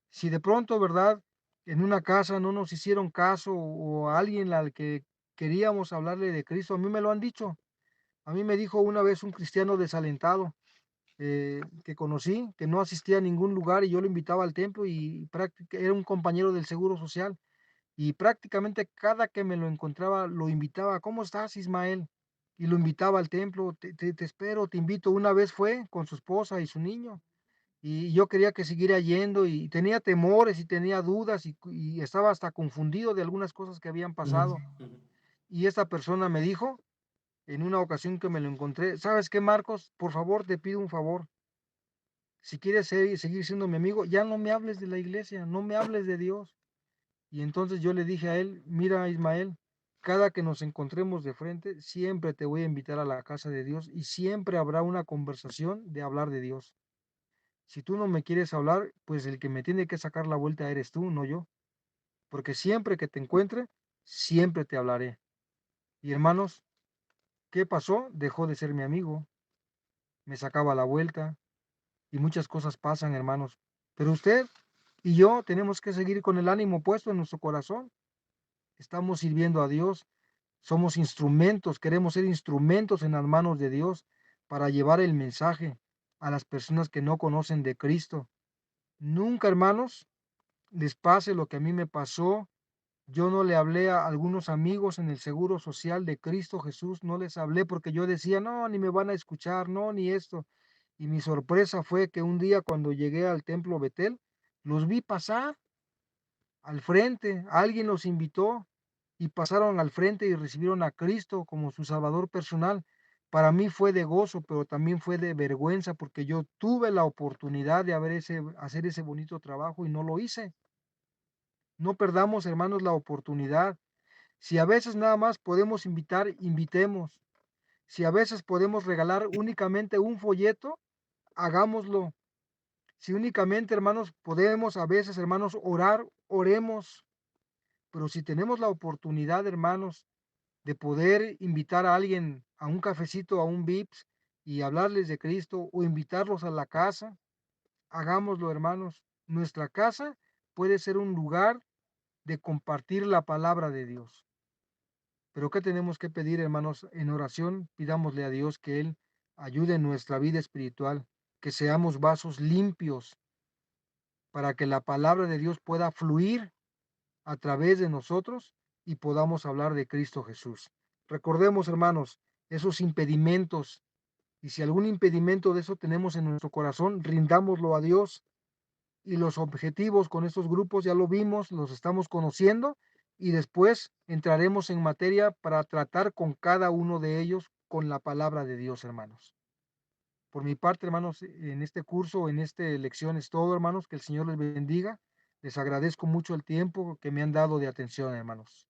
Si de pronto, ¿verdad? En una casa no nos hicieron caso o a alguien al que queríamos hablarle de Cristo, a mí me lo han dicho. A mí me dijo una vez un cristiano desalentado que conocí, que no asistía a ningún lugar y yo lo invitaba al templo y era un compañero del Seguro Social y prácticamente cada que me lo encontraba lo invitaba, ¿cómo estás, Ismael? Y lo invitaba al templo, te espero, te invito. Una vez fue con su esposa y su niño y yo quería que siguiera yendo y tenía temores y tenía dudas y estaba hasta confundido de algunas cosas que habían Ujú, pasado. ujú, Y esta persona me dijo en una ocasión que me lo encontré, ¿sabes qué, Marcos? Por favor, te pido un favor. Si quieres seguir siendo mi amigo, ya no me hables de la iglesia, no me hables de Dios. Y entonces yo le dije a él, mira, Ismael, cada que nos encontremos de frente, siempre te voy a invitar a la casa de Dios y siempre habrá una conversación de hablar de Dios. Si tú no me quieres hablar, pues el que me tiene que sacar la vuelta eres tú, no yo. Porque siempre que te encuentre, siempre te hablaré. Y hermanos, ¿qué pasó? Dejó de ser mi amigo, me sacaba la vuelta y muchas cosas pasan, hermanos. Pero usted y yo tenemos que seguir con el ánimo puesto en nuestro corazón. Estamos sirviendo a Dios, somos instrumentos, queremos ser instrumentos en las manos de Dios para llevar el mensaje a las personas que no conocen de Cristo. Nunca, hermanos, les pase lo que a mí me pasó. Yo no le hablé a algunos amigos en el Seguro Social de Cristo Jesús, no les hablé porque yo decía, no, ni me van a escuchar, no, ni esto. Y mi sorpresa fue que un día cuando llegué al templo Betel, los vi pasar al frente, alguien los invitó y pasaron al frente y recibieron a Cristo como su Salvador personal. Para mí fue de gozo, pero también fue de vergüenza porque yo tuve la oportunidad de hacer ese bonito trabajo y no lo hice. No perdamos, hermanos, la oportunidad. Si a veces nada más podemos invitar, invitemos. Si a veces podemos regalar únicamente un folleto, hagámoslo. Si únicamente, hermanos, podemos a veces, hermanos, orar, oremos. Pero si tenemos la oportunidad, hermanos, de poder invitar a alguien a un cafecito, a un Vips y hablarles de Cristo o invitarlos a la casa, hagámoslo, hermanos. Nuestra casa puede ser un lugar de compartir la palabra de Dios. Pero ¿qué tenemos que pedir, hermanos? En oración, pidámosle a Dios que Él ayude en nuestra vida espiritual, que seamos vasos limpios para que la palabra de Dios pueda fluir a través de nosotros y podamos hablar de Cristo Jesús. Recordemos, hermanos, esos impedimentos, y si algún impedimento de eso tenemos en nuestro corazón, rindámoslo a Dios y los objetivos con estos grupos ya lo vimos, los estamos conociendo y después entraremos en materia para tratar con cada uno de ellos con la palabra de Dios, hermanos. Por mi parte, hermanos, en este curso, en esta lección es todo, hermanos, que el Señor les bendiga. Les agradezco mucho el tiempo que me han dado de atención, hermanos.